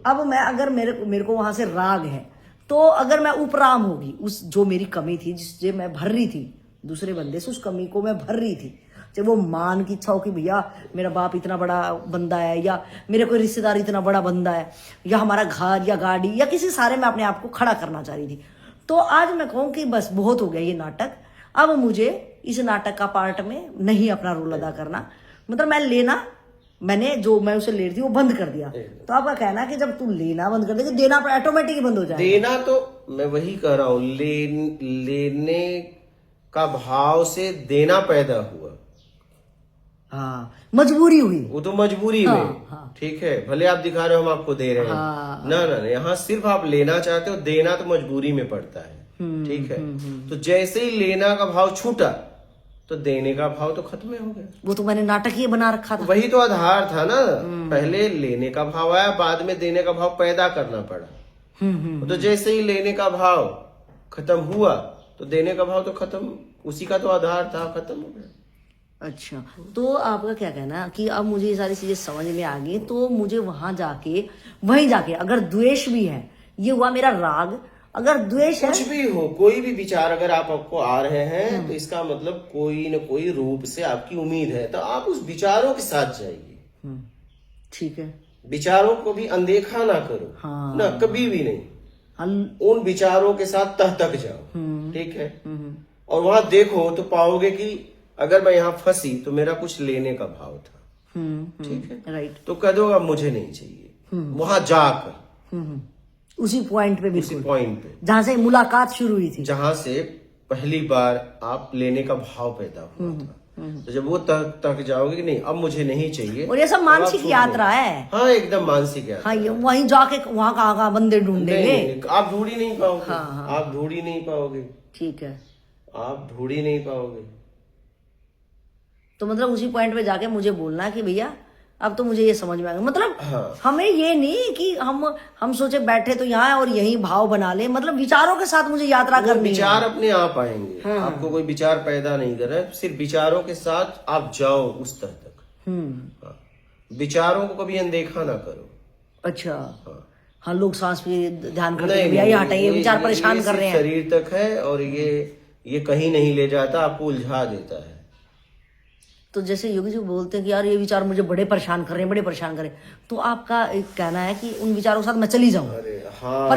B: अब मैं, अगर मेरे को वहां से राग है, तो अगर मैं उपराम होगी उस जो मेरी कमी थी, जिससे मैं भर रही थी दूसरे बंदे से, उस कमी को मैं भर रही थी। चाहे वो मान की इच्छा हो कि भैया मेरा बाप इतना बड़ा बंदा है, या मेरे कोई रिश्तेदार इतना बड़ा बंदा है, या हमारा घर या गाड़ी या किसी सारे में अपने आप को खड़ा करना चाह रही थी। तो आज मैं कहूँ कि बस बहुत हो गया ये नाटक। अब मुझे इस नाटक का पार्ट में नहीं अपना रोल अदा करना। मतलब मैं उसे ले रही थी वो बंद कर दिया। तो आपका कहना है कि जब तू लेना बंद कर देगा, देना ऑटोमेटिक बंद हो जाएगा।
A: देना तो मैं वही कह रहा हूँ, लेने का भाव से देना पैदा हुआ।
B: हाँ, मजबूरी हुई,
A: वो तो मजबूरी
B: हाँ,
A: में।
B: हाँ।
A: ठीक है, भले आप दिखा रहे हो हम आपको दे रहे हैं।
B: हाँ।
A: ना, यहाँ सिर्फ आप लेना चाहते हो, देना तो मजबूरी में पड़ता है। ठीक है, तो जैसे ही लेना का भाव छूटा तो देने का भाव तो खत्म हो गया।
B: वो तो मैंने नाटक ही बना रखा था।
A: वही तो आधार था ना। पहले लेने का भाव आया, बाद में देने का भाव पैदा करना पड़ा। तो जैसे ही लेने का भाव खत्म हुआ तो देने का भाव तो खत्म, उसी का तो आधार था, खत्म हो गया।
B: अच्छा, तो आपका क्या कहना है कि अब मुझे ये सारी चीजें समझ में आ गई, तो मुझे वहीं जाके अगर द्वेष भी है, ये हुआ मेरा राग, अगर द्वेष है,
A: कुछ भी हो, कोई भी विचार अगर आपको आ रहे हैं तो इसका मतलब कोई न कोई रूप से आपकी उम्मीद है, तो आप उस विचारों के साथ जाइए।
B: ठीक है,
A: विचारों को भी अनदेखा ना करो।
B: हाँ।
A: ना, कभी भी नहीं। उन विचारों के साथ तह तक जाओ। ठीक है, और वहां देखो तो पाओगे कि अगर मैं यहाँ फंसी तो मेरा कुछ लेने का भाव था। ठीक है,
B: राइट।
A: तो कह दो अब मुझे नहीं चाहिए। वहां जाकर
B: उसी पॉइंट पे,
A: उसी पॉइंट पे
B: जहां से मुलाकात शुरू हुई थी,
A: जहां से पहली बार आप लेने का भाव पैदा हुआ था। तो जब वो तक जाओगे कि नहीं अब मुझे नहीं चाहिए,
B: और ये सब मानसिक यात्रा है।
A: हाँ, एकदम मानसिक यात्रा।
B: हाँ, ये वहीं जाके वहां कहाँ बंदे ढूंढेंगे।
A: आप ढूंढ ही नहीं पाओगे।
B: हाँ।
A: आप ढूंढ ही नहीं पाओगे।
B: ठीक है,
A: आप ढूंढ ही नहीं पाओगे।
B: तो मतलब उसी पॉइंट पे जाके मुझे बोलना है कि भैया अब तो मुझे ये समझ में आ गया। मतलब
A: हाँ।
B: हमें ये नहीं कि हम सोचे बैठे तो यहाँ है और यही भाव बना ले, मतलब विचारों के साथ मुझे यात्रा करनी है।
A: विचार अपने आप आएंगे। हाँ। आपको कोई विचार पैदा नहीं कर रहा है, सिर्फ विचारों के साथ आप जाओ उस तक। हाँ। विचारों को कभी अनदेखा ना करो।
B: अच्छा।
A: हाँ,
B: लोग सांस पे ध्यान करते हैं, ये हटाइए, विचार परेशान कर रहे हैं।
A: शरीर तक है और ये कहीं नहीं ले जाता, आपको उलझा देता है।
B: तो जैसे योगी जी बोलते हैं कि यार ये विचार मुझे बड़े परेशान कर रहे हैं, बड़े परेशान कर रहे हैं, तो आपका एक कहना है कि उन विचारों के साथ मैं चली जाऊं।
A: अरे हाँ,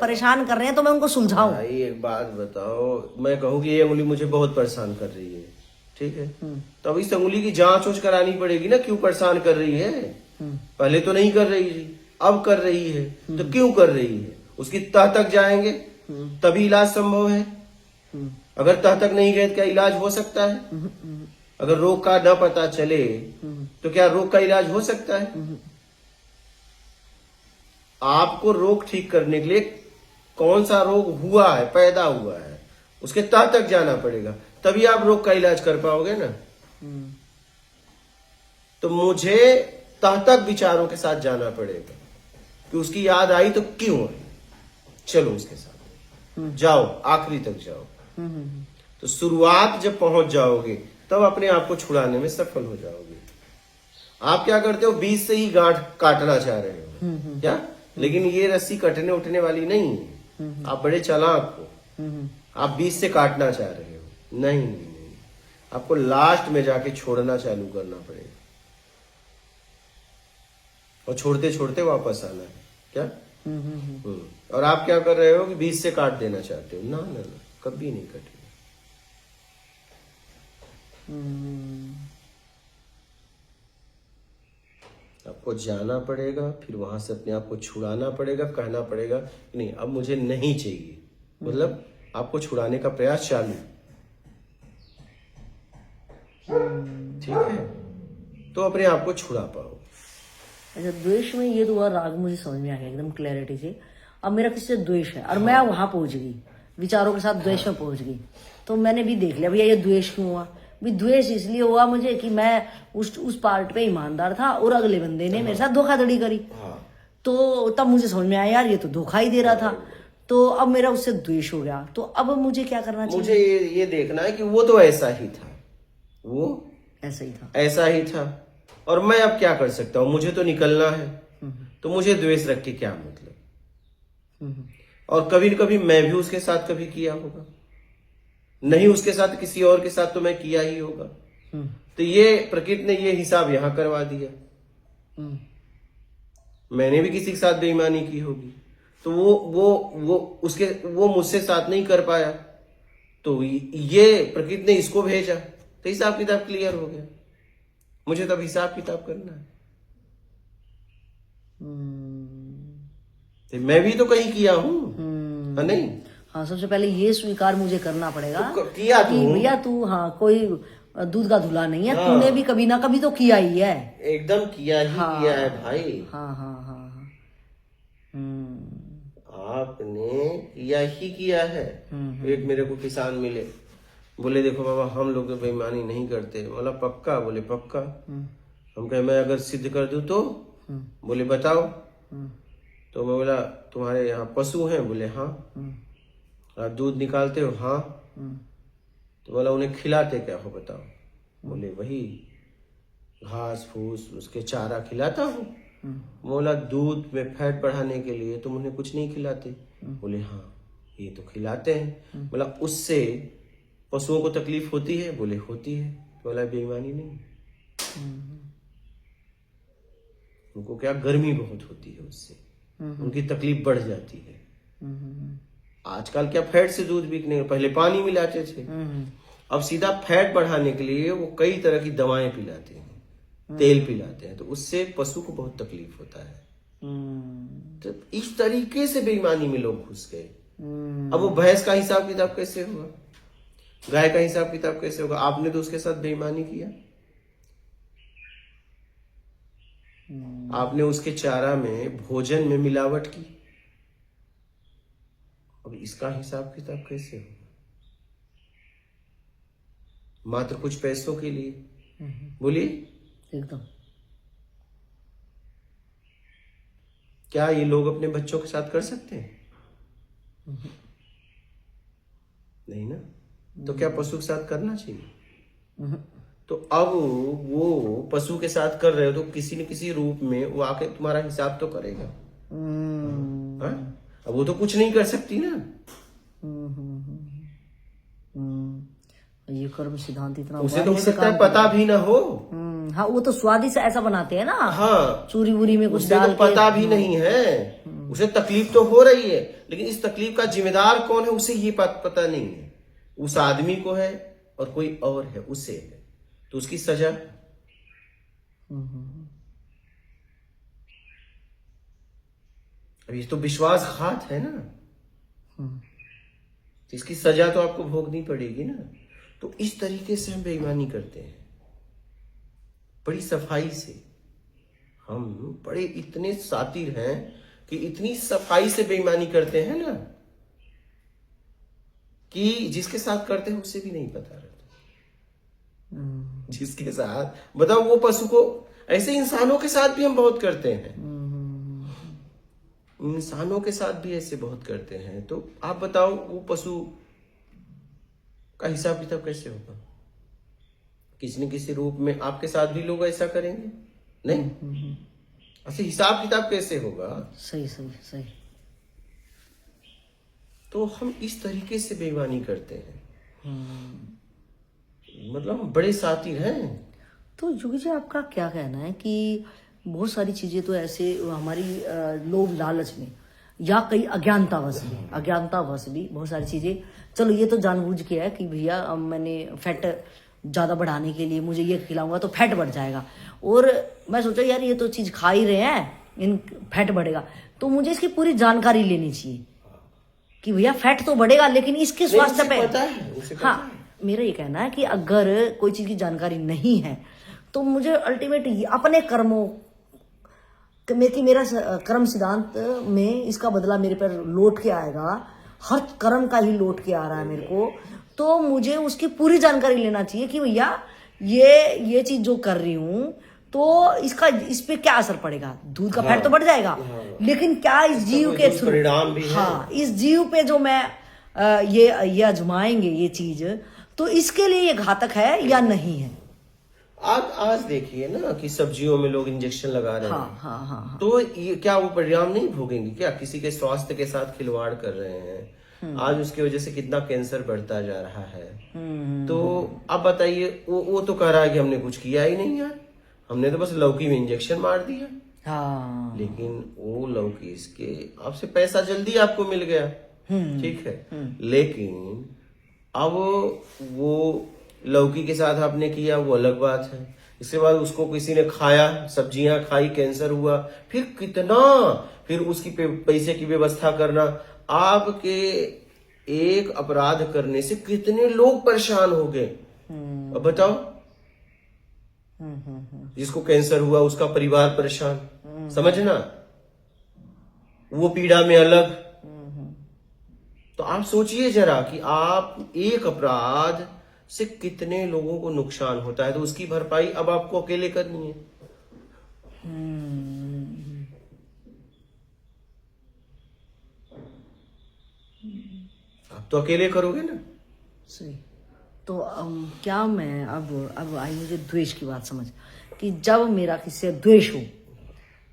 B: परेशान कर रहे हैं तो मैं उनको सुलझाऊं।
A: भाई एक बात बताओ, मैं कहूँ कि ये उंगली मुझे बहुत परेशान कर रही है, ठीक है, तो अब इस उंगली की जांच ओच करानी पड़ेगी ना, क्यों परेशान कर रही है। पहले तो नहीं कर रही थी, अब कर रही है, तो क्यों कर रही है, उसकी तह तक जाएंगे तभी इलाज संभव है। अगर तह तक नहीं गए तो क्या इलाज हो सकता है? अगर रोग का न पता चले तो क्या रोग का इलाज हो सकता है? आपको रोग ठीक करने के लिए कौन सा रोग हुआ है, पैदा हुआ है, उसके तह तक जाना पड़ेगा, तभी आप रोग का इलाज कर पाओगे ना। तो मुझे तह तक विचारों के साथ जाना पड़ेगा कि उसकी याद आई तो क्यों आई, चलो उसके साथ जाओ, आखिरी तक जाओ। तो शुरुआत जब पहुंच जाओगे तब अपने आप को छुड़ाने में सफल हो जाओगे। आप क्या करते हो, बीच से ही गांठ काटना चाह रहे हो क्या, लेकिन ये रस्सी कटने उठने वाली नहीं है। आप बड़े चालाक हो, आप बीच से काटना चाह रहे हो, नहीं, आपको लास्ट में जाके छोड़ना चालू करना पड़ेगा और छोड़ते छोड़ते वापस आना है क्या। और आप क्या कर रहे हो कि बीच से काट देना चाहते हो, ना, कभी नहीं कटेगा। आपको जाना पड़ेगा, फिर वहां से अपने आप को छुड़ाना पड़ेगा, कहना पड़ेगा कि नहीं अब मुझे नहीं चाहिए, मतलब आपको छुड़ाने का प्रयास चालू। ठीक है, तो अपने आप को छुड़ा पाओ।
B: अच्छा, द्वेष में ये तो राग मुझे समझ में आ गया एकदम क्लैरिटी से। अब मेरा किसी से द्वेष है और मैं वहां पहुंच गई, विचारों के साथ द्वेष में पहुंच गई, तो मैंने भी देख लिया भैया ये द्वेष क्यों हुआ। भी द्वेष इसलिए हुआ मुझे कि मैं उस पार्ट पे ईमानदार था और अगले बंदे ने मेरे साथ धोखाधड़ी करी। तो तब मुझे समझ में आया यार ये तो धोखा ही दे रहा था, तो अब मेरा उससे द्वेष हो गया। तो अब मुझे क्या करना चाहिए?
A: मुझे ये देखना है कि वो तो ऐसा ही था, वो
B: ऐसा ही था,
A: ऐसा ही था, और मैं अब क्या कर सकता हूँ, मुझे तो निकलना है। तो मुझे द्वेष रख के क्या मतलब। और कभी न कभी मैं भी उसके साथ कभी किया होगा, नहीं उसके साथ किसी और के साथ तो मैं किया ही होगा। तो ये प्रकृति ने ये हिसाब यहां करवा दिया, मैंने भी किसी के साथ बेईमानी की होगी, तो वो मुझसे साथ नहीं कर पाया, तो ये प्रकृति ने इसको भेजा, तो हिसाब किताब क्लियर हो गया। मुझे तब हिसाब किताब करना है। तो मैं भी तो कहीं किया हूं, नहीं?
B: हाँ, सबसे पहले ये स्वीकार मुझे करना पड़ेगा
A: तो किया
B: कि भैया तू, हाँ, कोई दूध का धुला नहीं है। हाँ, तूने भी कभी ना कभी तो किया ही है, एकदम
A: किया ही किया है भाई।
B: हाँ हाँ हाँ हाँ,
A: आपने किया ही किया है। एक मेरे को किसान मिले, बोले देखो बाबा हम लोग तो बेईमानी नहीं करते। बोला पक्का? बोले पक्का। हम कहे मैं अगर सिद्ध कर दूं तो? बोले बताओ। तो मैं बोला तुम्हारे यहाँ पशु हैं? बोले हाँ। आप दूध निकालते हो? हाँ। तो बोला उन्हें खिलाते क्या हो बताओ? बोले वही घास फूस उसके चारा खिलाता हूँ। बोला दूध में फैट बढ़ाने के लिए तुम उन्हें कुछ नहीं खिलाते? बोले हाँ ये तो खिलाते हैं। बोला उससे पशुओं को तकलीफ होती है? बोले होती है। बोला बेईमानी नहीं, उनको क्या गर्मी बहुत होती है, उससे उनकी तकलीफ बढ़ जाती है। आजकल क्या फैट से दूध बिकने, पहले पानी मिलाते थे, अब सीधा फैट बढ़ाने के लिए वो कई तरह की दवाएं पिलाते हैं, तेल पिलाते हैं, तो उससे पशु को बहुत तकलीफ होता है। तो इस तरीके से बेईमानी में लोग घुस गए। अब वो भैंस का हिसाब किताब कैसे होगा, गाय का हिसाब किताब कैसे होगा? आपने तो उसके साथ बेईमानी किया, आपने उसके चारा में भोजन में मिलावट की, अब इसका हिसाब किताब कैसे होगा? मात्र कुछ पैसों के लिए, बोलिए
B: एकदम।
A: क्या ये लोग अपने बच्चों के साथ कर सकते हैं? नहीं ना। तो क्या पशु के साथ करना चाहिए? तो अब वो पशु के साथ कर रहे हो तो किसी न किसी रूप में वो आके तुम्हारा हिसाब तो करेगा। अब वो तो कुछ नहीं कर सकती ना।
B: ये कर्म सिद्धांत इतना
A: उसे तो हो सकता है पता भी ना हो।
B: हाँ, वो तो स्वादिष्ट ऐसा बनाते हैं ना,
A: हाँ,
B: चूरी वूरी में कुछ
A: उसे
B: डाल
A: तो पता भी नहीं है, उसे तकलीफ तो हो रही है, लेकिन इस तकलीफ का जिम्मेदार कौन है उसे ये पता नहीं है। उस आदमी को है और कोई और है, उसे है, तो उसकी सजा। अब ये तो विश्वासघात है ना, तो इसकी सजा तो आपको भोगनी पड़ेगी ना। तो इस तरीके से हम बेईमानी करते हैं, बड़ी सफाई से। हम बड़े इतने शातिर हैं कि इतनी सफाई से बेईमानी करते हैं ना कि जिसके साथ करते हैं उसे भी नहीं पता रहता। जिसके साथ, बताओ, वो पशु को, ऐसे इंसानों के साथ भी हम बहुत करते हैं, इंसानों के साथ भी ऐसे बहुत करते हैं। तो आप बताओ वो पशु का हिसाब किताब कैसे होगा? किसी न किसी रूप में आपके साथ भी लोग ऐसा करेंगे, नहीं? ऐसे हिसाब किताब कैसे होगा?
B: सही सही सही।
A: तो हम इस तरीके से बेईमानी करते हैं, मतलब हम बड़े शातिर हैं।
B: तो योगी जी आपका क्या कहना है कि बहुत सारी चीजें तो ऐसे हमारी लोभ लालच में या कई अज्ञानतावश भी बहुत सारी चीजें, चलो ये तो जानबूझ के है कि भैया मैंने फैट ज्यादा बढ़ाने के लिए मुझे ये खिलाऊंगा तो फैट बढ़ जाएगा, और मैं सोचा यार ये तो चीज खा ही रहे हैं, इन फैट बढ़ेगा, तो मुझे इसकी पूरी जानकारी लेनी चाहिए कि भैया फैट तो बढ़ेगा लेकिन इसके स्वास्थ्य पे
A: पता है।
B: हाँ, मेरा ये कहना है कि अगर कोई चीज की जानकारी नहीं है तो मुझे अल्टीमेट अपने कर्मों कि मेरा कर्म सिद्धांत में इसका बदला मेरे पर लौट के आएगा, हर कर्म का ही लौट के आ रहा है मेरे को, तो मुझे उसकी पूरी जानकारी लेना चाहिए कि भैया ये चीज जो कर रही हूँ तो इसका इस पे क्या असर पड़ेगा। दूध का फैट तो बढ़ जाएगा, लेकिन क्या इस जीव के थ्रू,
A: परिणाम भी है।
B: हाँ, इस जीव पे जो मैं ये आजमाएंगे ये चीज, तो इसके लिए ये घातक है या नहीं है।
A: आज देखिए ना कि सब्जियों में लोग इंजेक्शन लगा रहे हैं।
B: हाँ।
A: तो ये क्या वो परिणाम नहीं भोगेंगे क्या? किसी के स्वास्थ्य के साथ खिलवाड़ कर रहे हैं। आज उसकी वजह से कितना कैंसर बढ़ता जा रहा है। तो अब बताइए, वो तो कह रहा है कि हमने कुछ किया ही नहीं है, हमने तो बस लौकी में इंजेक्शन मार दिया।
B: हाँ।
A: लेकिन वो लौकी इसके आपसे पैसा जल्दी आपको मिल गया, ठीक है, लेकिन अब वो लौकी के साथ आपने किया वो अलग बात है। इसके बाद उसको किसी ने खाया, सब्जियां खाई, कैंसर हुआ, फिर उसकी पैसे की व्यवस्था करना। आपके एक अपराध करने से कितने लोग परेशान हो गए, अब बताओ। जिसको कैंसर हुआ उसका परिवार परेशान, समझना, वो पीड़ा में अलग। तो आप सोचिए जरा कि आप एक अपराध से कितने लोगों को नुकसान होता है, तो उसकी भरपाई अब आपको अकेले करनी है। आप तो अकेले करोगे ना।
B: सही। तो क्या मैं अब आई मुझे द्वेष की बात समझ, कि जब मेरा किसी से द्वेष हो,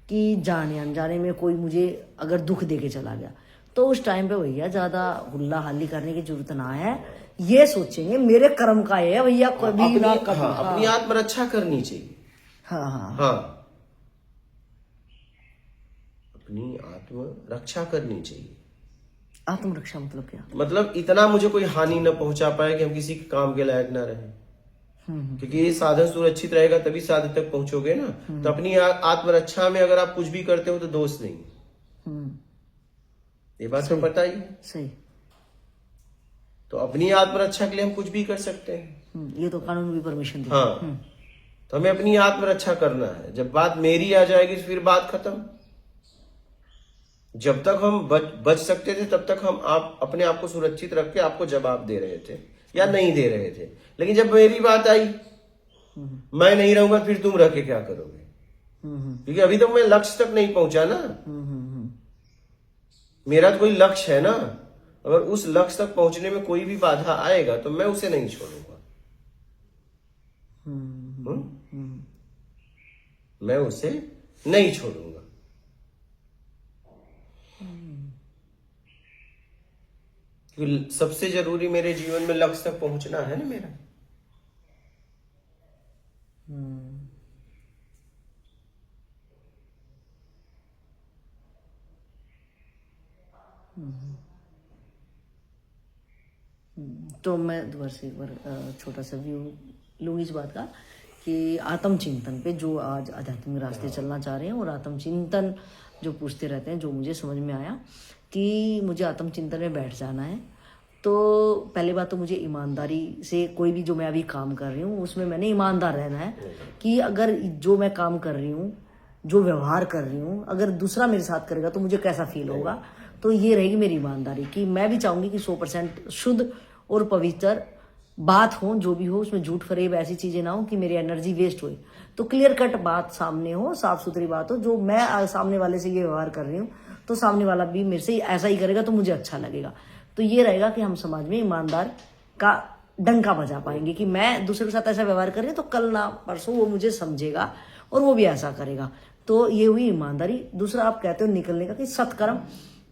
B: कि जाने अनजाने में कोई मुझे अगर दुख दे के चला गया, तो उस टाइम पे भैया ज्यादा हुल्ला हल्ली करने की जरूरत ना है। ये सोचेंगे मेरे कर्म का है भैया, कभी ना कभी।
A: अपनी आत्मरक्षा करनी चाहिए। हाँ, अपनी आत्मरक्षा करनी चाहिए।
B: आत्मरक्षा मतलब क्या?
A: मतलब इतना मुझे कोई हानि न पहुंचा पाए कि हम किसी के काम के लायक ना रहे। क्योंकि ये साधन सुरक्षित रहेगा तभी साधन तक पहुंचोगे ना। तो अपनी आत्मरक्षा में अगर आप कुछ भी करते हो तो दोष नहीं। ये बात तो पता ही है।
B: सही।
A: तो अपनी आत्मरक्षा के लिए हम कुछ भी कर सकते हैं।
B: ये तो कानून भी परमिशन देता है।
A: हाँ, तो हमें अपनी आत्मरक्षा करना है। जब बात मेरी आ जाएगी तो फिर बात खत्म। जब तक हम बच सकते थे तब तक हम अपने आप को सुरक्षित रख के आपको जवाब दे रहे थे या नहीं दे रहे थे। लेकिन जब मेरी बात आई, मैं नहीं रहूंगा, फिर तुम रह के क्या करोगे? क्योंकि अभी तक मैं लक्ष्य तक नहीं पहुंचा ना। मेरा तो कोई लक्ष्य है ना। अगर उस लक्ष्य तक पहुंचने में कोई भी बाधा आएगा तो मैं उसे नहीं छोड़ूंगा। मैं उसे नहीं छोड़ूंगा। क्योंकि सबसे जरूरी मेरे जीवन में लक्ष्य तक पहुंचना है ना मेरा।
B: तो मैं दोबारा से एक बार छोटा सा व्यू लूंगी इस बात का, कि आत्मचिंतन पे जो आज आध्यात्मिक रास्ते चलना चाह रहे हैं और आत्मचिंतन जो पूछते रहते हैं, जो मुझे समझ में आया कि मुझे आत्मचिंतन में बैठ जाना है। तो पहली बात तो मुझे ईमानदारी से कोई भी जो मैं अभी काम कर रही हूँ उसमें मैंने ईमानदार रहना है, कि अगर जो मैं काम कर रही हूँ, जो व्यवहार कर रही हूँ, अगर दूसरा मेरे साथ करेगा तो मुझे कैसा फील होगा। तो ये रहेगी मेरी ईमानदारी, कि मैं भी चाहूंगी कि 100% शुद्ध और पवित्र बात हो, जो भी हो उसमें झूठ फरेब ऐसी चीजें ना हो कि मेरी एनर्जी वेस्ट होए। तो क्लियर कट बात सामने हो, साफ सुथरी बात हो। जो मैं सामने वाले से ये व्यवहार कर रही हूँ तो सामने वाला भी मेरे से ऐसा ही करेगा तो मुझे अच्छा लगेगा। तो ये रहेगा कि हम समाज में ईमानदार का डंका बजा पाएंगे, कि मैं दूसरे के साथ ऐसा व्यवहार कर रही हूँ तो कल ना परसों वो मुझे समझेगा और वो भी ऐसा करेगा। तो ये हुई ईमानदारी। दूसरा आप कहते हो निकलने का, कि सत्कर्म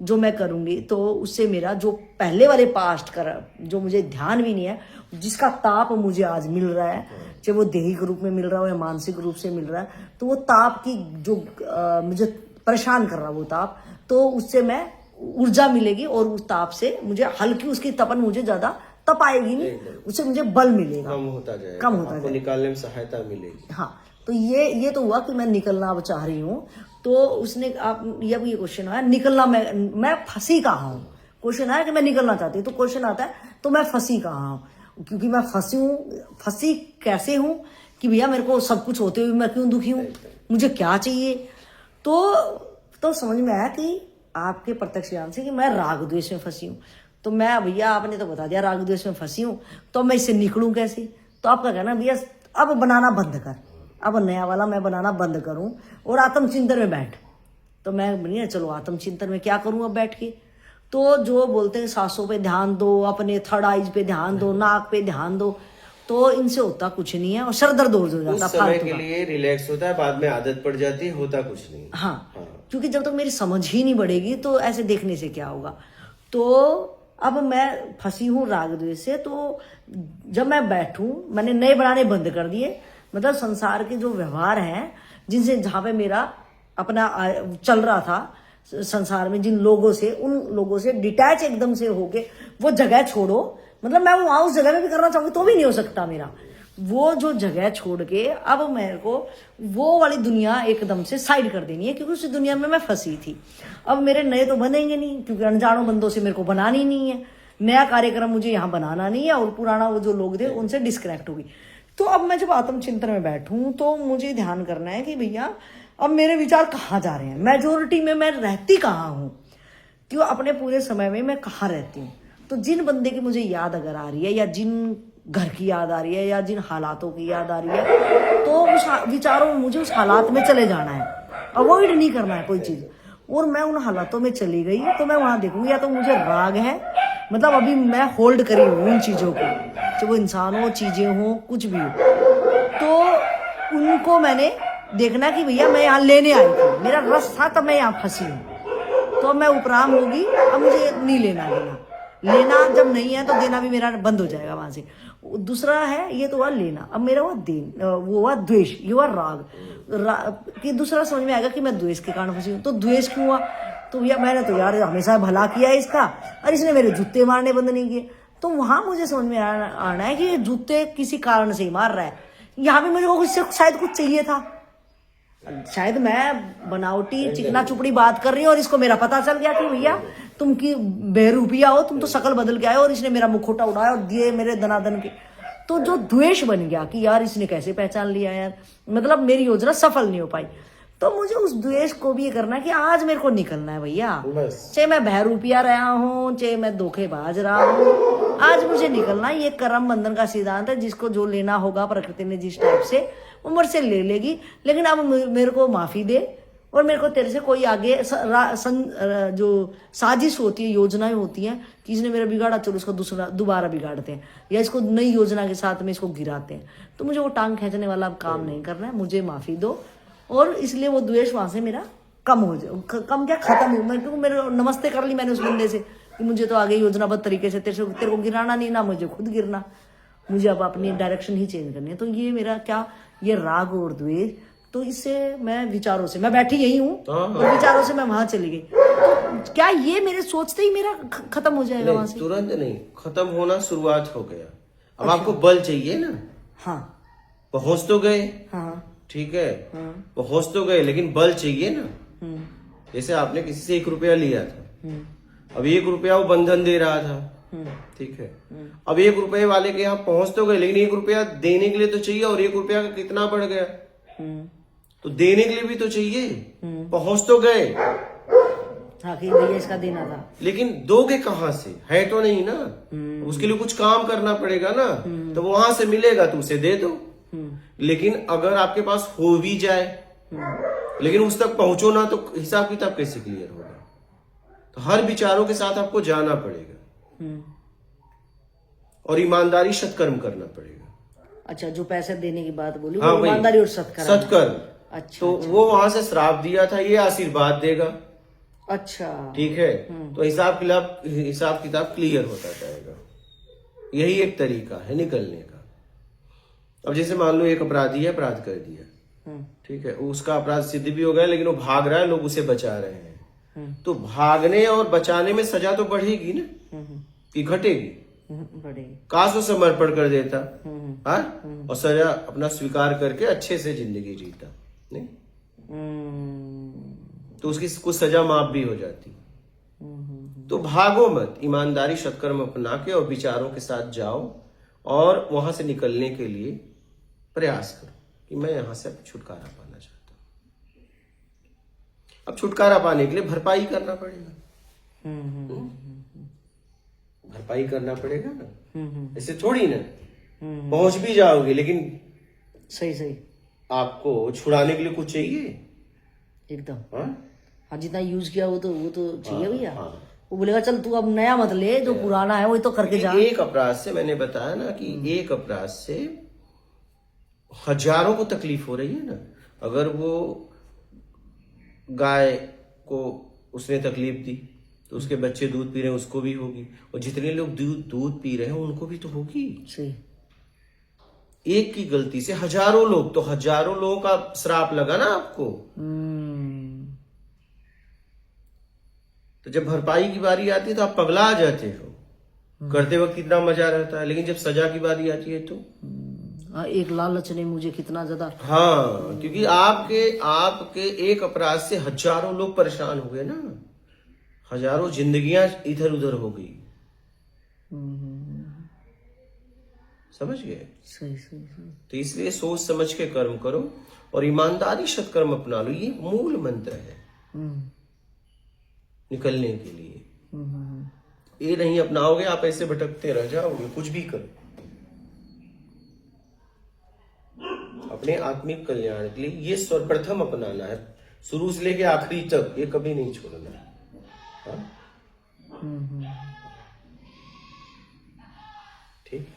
B: जो मैं करूंगी तो उससे मेरा जो पहले वाले पास्ट कर जो मुझे ध्यान भी नहीं है, जिसका ताप मुझे आज मिल रहा है, चाहे वो दैहिक रूप में मिल रहा हो या मानसिक रूप से मिल रहा है, तो वो ताप की जो मुझे परेशान कर रहा है वो ताप, तो उससे मैं ऊर्जा मिलेगी और उस ताप से मुझे हल्की उसकी तपन मुझे ज्यादा तपाएगी नहीं, उससे मुझे बल मिलेगा,
A: कम होता जाएगा,
B: कम होता जाएगा,
A: निकालने में सहायता मिलेगी।
B: हाँ, तो ये तो हुआ कि मैं निकलना अब चाह रही हूँ। तो उसने आप ये क्वेश्चन आया निकलना, मैं फंसी कहाँ हूँ। क्वेश्चन आया कि मैं निकलना चाहती हूँ, तो क्वेश्चन आता है तो मैं फंसी कहाँ हूँ, क्योंकि मैं फंसी कैसे हूँ कि भैया मेरे को सब कुछ होते हुए मैं क्यों दुखी हूँ, मुझे क्या चाहिए। तो समझ में आया कि आपके प्रत्यक्ष ज्ञान से कि मैं राग द्वेष में फंसी हूँ। तो मैं भैया आपने तो बता दिया राग द्वेष में फंसी हूँ, तो मैं इससे निकलूं कैसे? तो आपका कहना भैया अब बनाना बंद कर, अब नया वाला मैं बनाना बंद करूं और आत्मचिंतन में बैठ। तो मैं भैया चलो आत्मचिंतन में क्या करूं अब बैठ के? तो जो बोलते हैं सांसों पे ध्यान दो, अपने थर्ड आइज पे ध्यान दो, नाक पे ध्यान दो, तो इनसे होता कुछ नहीं है और सर दर्द हो जाता
A: उस समय के लिए रिलैक्स होता है, बाद में आदत पड़ जाती है, होता कुछ नहीं।
B: हाँ, क्योंकि जब तक मेरी समझ ही नहीं बढ़ेगी तो ऐसे देखने से क्या होगा। तो अब मैं फंसी हूँ राग द्वेष से, तो जब मैं बैठूं, मैंने नए बनाने बंद कर दिए। मतलब संसार के जो व्यवहार हैं जिनसे, जहां पे मेरा अपना चल रहा था संसार में, जिन लोगों से, उन लोगों से डिटैच एकदम से होके वो जगह छोड़ो। मतलब मैं वहां उस जगह में भी करना चाहूंगी तो भी नहीं हो सकता मेरा। वो जो जगह छोड़ के अब मेरे को वो वाली दुनिया एकदम से साइड कर देनी है, क्योंकि उस दुनिया में मैं फंसी थी। अब मेरे नए तो बनेंगे नहीं, क्योंकि अनजानों बंदों से मेरे को बनानी नहीं है, नया कार्यक्रम मुझे यहाँ बनाना नहीं है, और पुराना वो जो लोग थे उनसे डिस्कनेक्ट होगी। तो अब मैं जब आत्मचिंतन में बैठूं तो मुझे ध्यान करना है कि भैया अब मेरे विचार कहाँ जा रहे हैं, मेजोरिटी में मैं रहती कहाँ हूँ, क्यों अपने पूरे समय में मैं कहाँ रहती हूँ। तो जिन बंदे की मुझे याद अगर आ रही है, या जिन घर की याद आ रही है, या जिन हालातों की याद आ रही है, तो उस विचारों में मुझे उस हालात में चले जाना है, अवॉइड नहीं करना है कोई चीज। और मैं उन हालातों में चली गई तो मैं वहां देखूंगी या तो मुझे राग है, मतलब अभी मैं होल्ड करी हूँ उन चीजों को, चाहे वो इंसान हो, चीजें हो, कुछ भी हो, तो उनको मैंने देखना कि भैया मैं यहाँ लेने आई थी, मेरा रस था तब मैं यहाँ फंसी हूँ, तो मैं उपराम होगी, अब मुझे नहीं लेना देना। लेना जब नहीं है तो देना भी मेरा बंद हो जाएगा वहां से। दूसरा है, ये तो हुआ लेना, अब मेरा हुआ देन, वो हुआ द्वेष, ये हुआ राग कि दूसरा समझ में आएगा कि मैं द्वेष के कारण फंसी हूँ। तो द्वेष क्यों हुआ? तो भैया मैंने तो यार हमेशा भला किया है इसका, और इसने मेरे जूते मारने बंद नहीं किए। तो वहां मुझे समझ में आना है कि ये जूते किसी कारण से ही मार रहा है, यहाँ भी मुझे कुछ शायद कुछ चाहिए था, शायद मैं बनावटी चिकना चुपड़ी बात कर रही हूँ और इसको मेरा पता चल गया कि भैया तुम की बेरूपिया हो, तुम तो शकल बदल के आए, और इसने मेरा मुखौटा उड़ाया और दिए मेरे दनादन के। तो जो द्वेष बन गया कि यार इसने कैसे पहचान लिया यार, मतलब मेरी योजना सफल नहीं हो पाई। तो मुझे उस द्वेष को भी ये करना है कि आज मेरे को निकलना है भैया, चाहे मैं बहरूपिया रहा हूँ, चाहे मैं धोखेबाज रहा हूँ, आज मुझे निकलना है। ये कर्म बंधन का सिद्धांत है, जिसको जो लेना होगा प्रकृति ने जिस टाइप से उम्र से ले लेगी, लेकिन अब मेरे को माफी दे, और मेरे को तेरे से कोई आगे जो साजिश होती है, योजनाएं होती हैं कि इसने मेरा बिगाड़ा, चलो इसको दोबारा बिगाड़ते हैं, या इसको नई योजना के साथ में इसको गिराते हैं। तो मुझे वो टांग खींचने वाला काम नहीं करना है, मुझे माफी दो, और इसलिए वो द्वेष वहां से मेरा कम हो जाए, कम क्या खत्म हो। मैं क्योंकि मेरे नमस्ते कर ली मैंने उस बंदे से कि मुझे तो आगे योजनाबद्ध तरीके से तेरे को गिराना नहीं, ना मुझे खुद गिरना, मुझे अब अपनी डायरेक्शन ही चेंज करनी है। तो ये मेरा क्या, ये राग और द्वेष, तो इससे मैं विचारों से, मैं बैठी यही हूँ और विचारों से मैं वहां चली गई, तो क्या ये मेरे सोचते ही मेरा खत्म हो जाएगा वहां से?
A: तुरंत नहीं, खत्म होना शुरुआत हो गया। अब आपको बल चाहिए ना,
B: हाँ
A: पहुंच तो गए,
B: हाँ
A: ठीक है, पहुंच तो गए, लेकिन बल चाहिए ना। जैसे आपने किसी से 1 रुपया लिया था, अब 1 रुपया वो बंधन दे रहा था, ठीक है, अब 1 रुपये वाले के यहाँ पहुंच तो गए, लेकिन 1 रुपया देने के लिए तो चाहिए, और 1 रुपया का कितना बढ़ गया, तो देने के लिए भी तो चाहिए, पहुंच तो गए,
B: हाँ कि भैया इसका देना था,
A: लेकिन दोगे कहाँ से, है तो नहीं ना, उसके लिए कुछ काम करना पड़ेगा ना, तो वहां से मिलेगा तो उसे दे दो। लेकिन अगर आपके पास हो भी जाए, लेकिन उस तक पहुंचो ना, तो हिसाब किताब कैसे क्लियर होगा? तो हर विचारों के साथ आपको जाना पड़ेगा, और ईमानदारी सत्कर्म करना पड़ेगा।
B: अच्छा, जो पैसे देने की बात बोली,
A: हाँ,
B: वो ईमानदारी और सत्कर्म। अच्छा,
A: तो वो वहां से श्राप दिया था, ये आशीर्वाद देगा।
B: अच्छा,
A: ठीक है, तो हिसाब किताब क्लियर होता जाएगा। यही एक तरीका है निकलने का। अब जैसे मान लो एक अपराधी है, अपराध कर दिया, ठीक है, उसका अपराध सिद्ध भी हो गया, लेकिन वो भाग रहा है, लोग उसे बचा रहे हैं, तो भागने और बचाने में सजा तो बढ़ेगी ना, कि घटेगी?
B: बढ़ेगी।
A: काश वो समर्पण कर देता, हाँ, और सजा अपना स्वीकार करके अच्छे से जिंदगी जीता, नहीं तो उसकी कुछ सजा माफ भी हो जाती। तो भागो मत, ईमानदारी सत्कर्म अपना के और विचारों के साथ जाओ, और वहां से निकलने के लिए प्रयास करो कि मैं यहां से छुटकारा पाना चाहता हूं। अब छुटकारा पाने के लिए भरपाई करना पड़ेगा, भरपाई करना पड़ेगा ना। ऐसे थोड़ी ना पहुंच भी जाओगे, लेकिन
B: सही सही
A: आपको छुड़ाने के लिए कुछ चाहिए
B: एकदम।
A: हाँ?
B: हाँ, जितना यूज किया वो तो चाहिए भैया।
A: हाँ।
B: वो बोलेगा चल तू अब नया मत ले, जो पुराना है वही तो करके जा।
A: एक अपराध से, मैंने बताया ना कि एक अपराध से हजारों को तकलीफ हो रही है ना। अगर वो गाय को उसने तकलीफ दी तो उसके बच्चे दूध पी रहे हैं, उसको भी होगी, और जितने लोग दूध पी रहे हैं उनको भी तो होगी।
B: सही।
A: एक की गलती से हजारों लोग, तो हजारों लोगों का श्राप लगा ना आपको। तो जब भरपाई की बारी आती है तो आप पगला जाते हो। करते वक्त कितना मजा रहता है, लेकिन जब सजा की बारी आती है तो
B: एक लालच ने मुझे कितना ज्यादा।
A: हाँ, क्योंकि आपके एक अपराध से हजारों लोग परेशान हो गए ना, हजारों जिंदगियां इधर उधर हो गई। समझ गए?
B: सही सही सही।
A: तो इसलिए सोच समझ के कर्म करो और ईमानदारी सत्कर्म अपना लो। ये मूल मंत्र है निकलने के लिए। ये नहीं अपनाओगे आप ऐसे भटकते रह जाओगे। कुछ भी करो अपने आत्मिक कल्याण के लिए ये सर्वप्रथम अपनाना है, शुरू से लेके आखिरी तक, ये कभी नहीं छोड़ना है। हाँ? ठीक है।